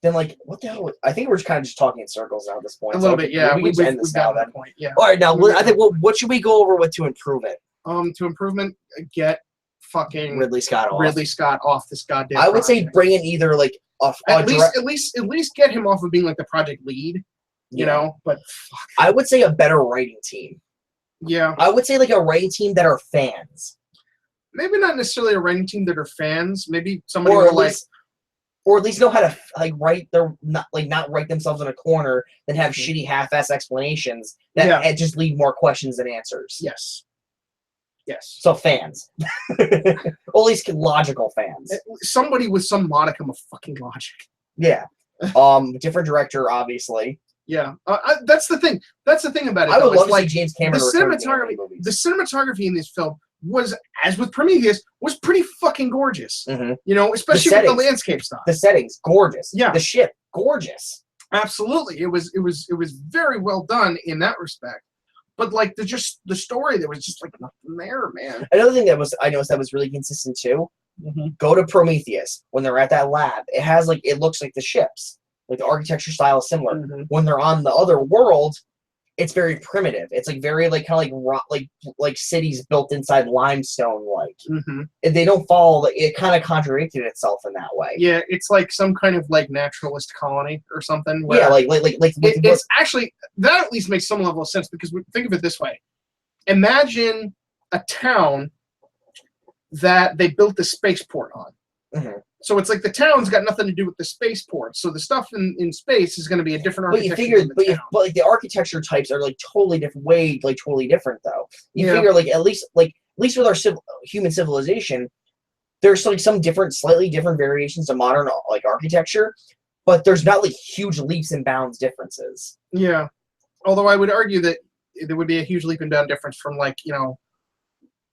Then, like, what the hell? I think we're kind of just talking in circles now at this point. A little bit, yeah. We can just end this now. Then. Point. Yeah. All right, now I think what should we go over with to improve it? To improvement, get fucking Ridley Scott off this goddamn. I would say bring in either like at least get him off of being like the project lead. You know, but fuck. I would say a better writing team. Yeah. I would say like a writing team that are fans. Maybe not necessarily a writing team that are fans. Maybe somebody or at least know how to like write their not write themselves in a corner, then have shitty half-ass explanations that just leave more questions than answers. Yes. Yes. So fans, or at least logical fans. Somebody with some modicum of fucking logic. Yeah. Different director, obviously. Yeah. That's the thing. That's the thing about it. I would love to see James Cameron. The cinematography in this film was, as with Prometheus, was pretty fucking gorgeous. Mm-hmm. You know, especially with the landscape stuff. The settings, gorgeous. Yeah. The ship, gorgeous. Absolutely. It was very well done in that respect. But like the story, there was just like nothing there, man. Another thing I noticed that was really consistent too. Mm-hmm. Go to Prometheus when they're at that lab. It looks like the ships, like the architecture style is similar. Mm-hmm. When they're on the other world, it's very primitive. It's like very like kind of like cities built inside limestone. Mm-hmm. They don't follow. It kind of contradicted itself in that way. Yeah, it's like some kind of like naturalist colony or something. Yeah, it's actually that at least makes some level of sense because think of it this way: imagine a town that they built the spaceport on. Mm-hmm. So it's like the town's got nothing to do with the spaceport. So the stuff in space is going to be a different architecture. But like the architecture types are like totally different, totally different though. You figure like at least with our human civilization, there's like some slightly different variations of modern like architecture, but there's not like huge leaps and bounds differences. Yeah, although I would argue that there would be a huge leap and bound difference from like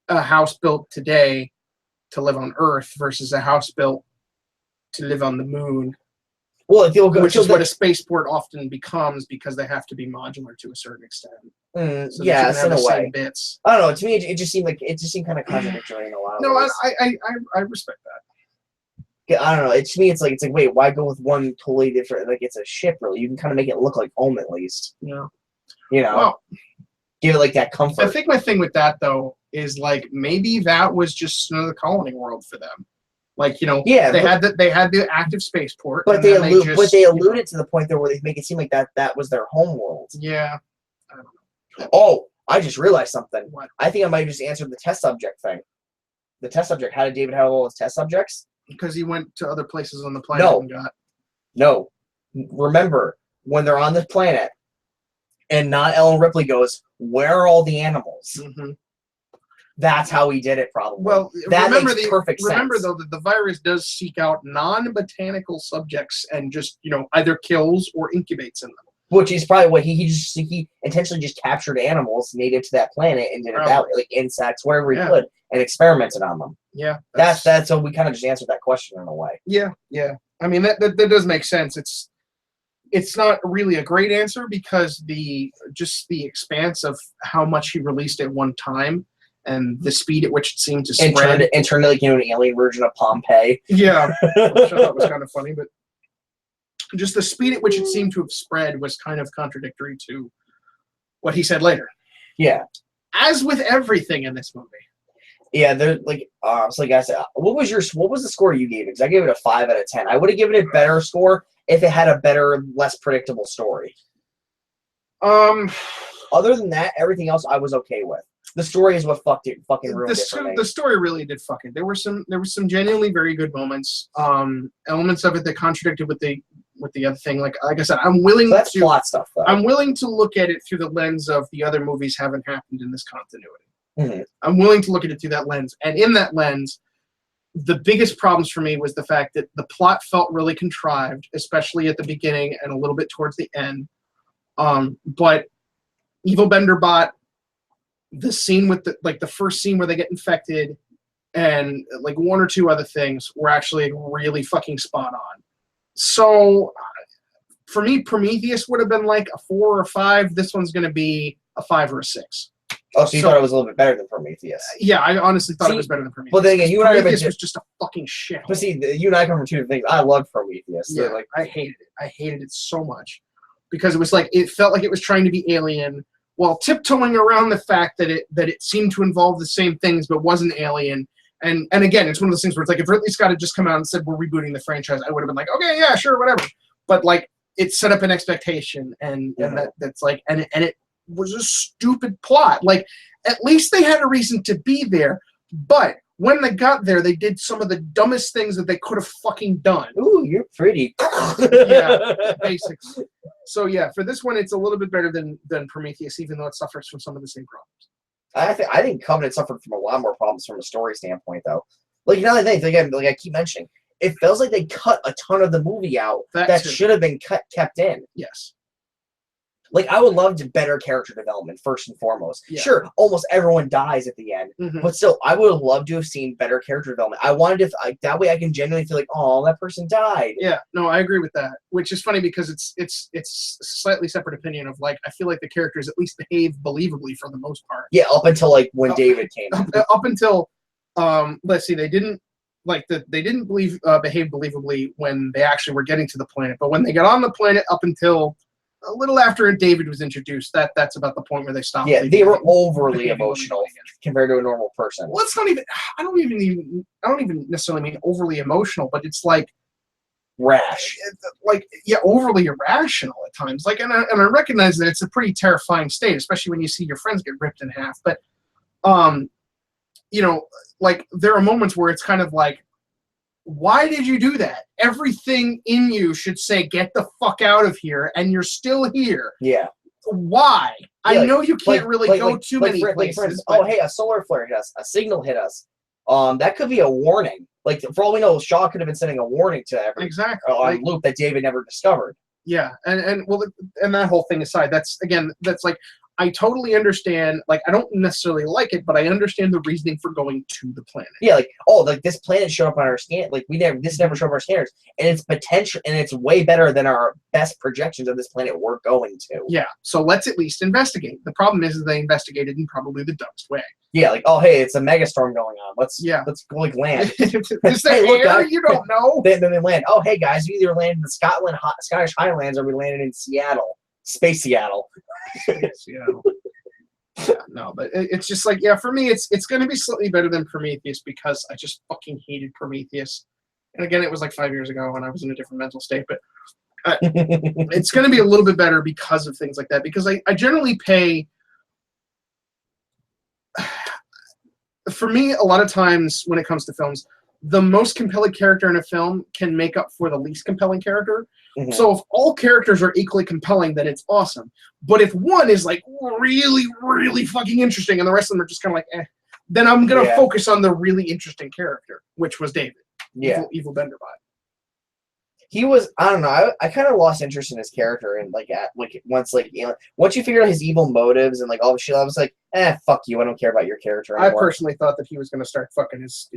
a house built today to live on Earth versus a house built to live on the moon. Well, which is what a spaceport often becomes because they have to be modular to a certain extent. So yes, in a way. Bits. I don't know. To me, it just seemed kind of contradictory in a lot of ways. I respect that. I don't know. To me, it's like wait, why go with one totally different? Like it's a ship, really. You can kind of make it look like home at least. Yeah. Well, give it like that comfort. I think my thing with that though is like maybe that was just another colony world for them. Like they had the active spaceport, but they alluded to the point there where they make it seem like that was their home world. Yeah, I don't know. Oh, I just realized something. What? I think I might have just answered the test subject thing. The test subject. How did David have all his test subjects? Because he went to other places on the planet No. Remember when they're on the planet, and not Ellen Ripley goes, "Where are all the animals?" Mm-hmm. That's how he did it, probably. Well, that makes perfect sense. Remember, though, that the virus does seek out non-botanical subjects and just, either kills or incubates in them. Which is probably what he intentionally just captured animals native to that planet and did it that way, like insects, wherever he could, and experimented on them. Yeah. That's so we kind of just answered that question in a way. Yeah, yeah. I mean, that does make sense. It's not really a great answer because the expanse of how much he released at one time and the speed at which it seemed to spread. And turned like an alien version of Pompeii. Yeah, which I thought was kind of funny, but just the speed at which it seemed to have spread was kind of contradictory to what he said later. Yeah. As with everything in this movie. Yeah, they're like so like I said, what was the score you gave it? Because I gave it a 5 out of 10. I would have given it a better score if it had a better, less predictable story. Other than that, everything else I was okay with. The story is what fucking ruined it for me. The story really did fuck it. There were some genuinely very good moments. Elements of it that contradicted with the other thing. Like I said, I'm willing so that's to plot stuff, though. I'm willing to look at it through the lens of the other movies haven't happened in this continuity. Mm-hmm. I'm willing to look at it through that lens, and in that lens, the biggest problems for me was the fact that the plot felt really contrived, especially at the beginning and a little bit towards the end. But Evil Benderbot, the scene with the first scene where they get infected, and like one or two other things were actually really fucking spot on. So for me, Prometheus would have been like a 4 or a 5. This one's going to be a 5 or a 6. Oh, so you thought it was a little bit better than Prometheus? Yeah, I honestly thought it was better than Prometheus. But then again, you and I was just a fucking shit. But see, you and I come from two different things. I loved Prometheus. Yeah, like I hated it. I hated it so much because it was like it felt like it was trying to be Alien while tiptoeing around the fact that it seemed to involve the same things but wasn't Alien. And again, it's one of those things where it's like if Ridley Scott had just come out and said we're rebooting the franchise, I would have been like, okay, yeah, sure, whatever. But like it set up an expectation, and that's like and it was a stupid plot. Like at least they had a reason to be there, but when they got there, they did some of the dumbest things that they could have fucking done. Ooh, you're pretty. Yeah, basically. So yeah, for this one, it's a little bit better than Prometheus, even though it suffers from some of the same problems. I think Covenant suffered from a lot more problems from a story standpoint, though. Like another thing, again, like I keep mentioning, it feels like they cut a ton of the movie out that should have been kept in. Yes. Like, I would love better character development, first and foremost. Yeah. Sure, almost everyone dies at the end. Mm-hmm. But still, I would have loved to have seen better character development. I wanted to, that way I can genuinely feel like, oh, that person died. Yeah, no, I agree with that. Which is funny because it's a slightly separate opinion of, like, I feel like the characters at least behave believably for the most part. Yeah, up until, like, when David came in. Up until, let's see, they didn't behave believably when they actually were getting to the planet. But when they got on the planet up until a little after David was introduced, that's about the point where they stopped. Yeah, they were overly emotional compared to a normal person. Well, it's not even. I don't even necessarily mean overly emotional, but it's like rash. Like overly irrational at times. Like, and I recognize that it's a pretty terrifying state, especially when you see your friends get ripped in half. But, like there are moments where it's kind of like, why did you do that? Everything in you should say, get the fuck out of here, and you're still here. Yeah. Why? Yeah, I know you can't really go too many places. For instance, oh, hey, a solar flare hit us. A signal hit us. That could be a warning. Like, for all we know, Shaw could have been sending a warning to every on loop that David never discovered. Yeah, and that whole thing aside, that's like, I totally understand. Like, I don't necessarily like it, but I understand the reasoning for going to the planet. Yeah, like, this planet showed up on our scan. Like, this never showed up on our scanners, and it's potential, and it's way better than our best projections of this planet we're going to. Yeah, so let's at least investigate. The problem is that they investigated in probably the dumbest way. Yeah, like, oh, hey, it's a megastorm going on. Let's go, like, land. Is there air? You don't know. Then they land. Oh, hey, guys, we either landed in the Scottish Highlands or we landed in Seattle. Space Seattle. Seattle. Yeah, no, but it's just like, for me, it's going to be slightly better than Prometheus because I just fucking hated Prometheus. And again, it was like 5 years ago and I was in a different mental state, but it's going to be a little bit better because of things like that. Because I generally pay, for me, a lot of times when it comes to films, the most compelling character in a film can make up for the least compelling character. Mm-hmm. So if all characters are equally compelling, then it's awesome. But if one is like really, really fucking interesting and the rest of them are just kind of like, eh, then I'm going to focus on the really interesting character, which was David. Yeah. Evil Benderbot. He was, I don't know, I kind of lost interest in his character and once you figured out his evil motives and like all the shit, I was like, fuck you, I don't care about your character anymore. I personally thought that he was going to start fucking his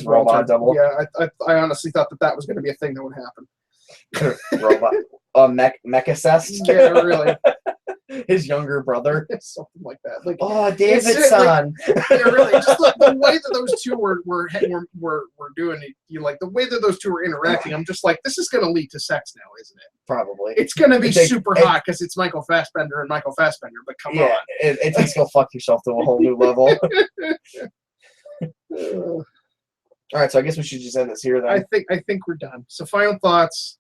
robot double. Yeah, I honestly thought that was going to be a thing that would happen. Robot. Mechacest? Yeah, really. His younger brother. Something like that. Like, David's son. Yeah, really. Just the way that those two were doing it, the way that those two were interacting, I'm just like, this is going to lead to sex now, isn't it? Probably. It's going to be super hot because it's Michael Fassbender, but come on. It takes go fuck yourself to a whole new level. All right, so I guess we should just end this here then. I think we're done. So final thoughts.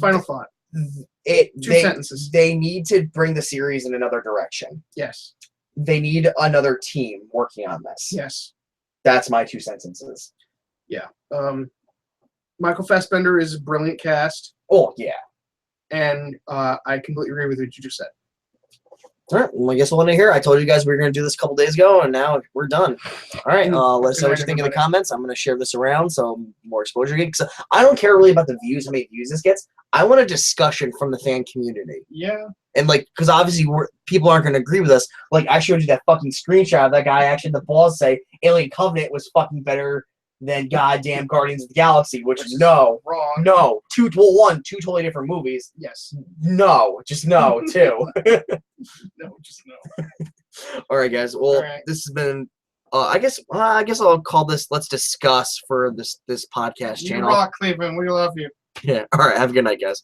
Final thought. Two sentences. They need to bring the series in another direction. Yes. They need another team working on this. Yes. That's my 2 sentences. Yeah. Michael Fassbender is a brilliant cast. Oh, yeah. And I completely agree with what you just said. All right. Well, I guess we'll end it here. I told you guys we were going to do this a couple days ago, and now we're done. All right. Let us know what you think in the comments. I'm going to share this around so more exposure gets. I don't care really about the views, how many views this gets. I want a discussion from the fan community. Yeah. And, like, because obviously people aren't going to agree with us. Like, I showed you that fucking screenshot of that guy actually the balls say Alien Covenant was fucking better than goddamn Guardians of the Galaxy, which is wrong. No. Two totally different movies. Yes. No. Just no, too. No, just no. All right, guys. Well, this has been. I guess I'll call this "Let's Discuss" for this podcast channel. You rock, Cleveland. We love you. Yeah. All right. Have a good night, guys.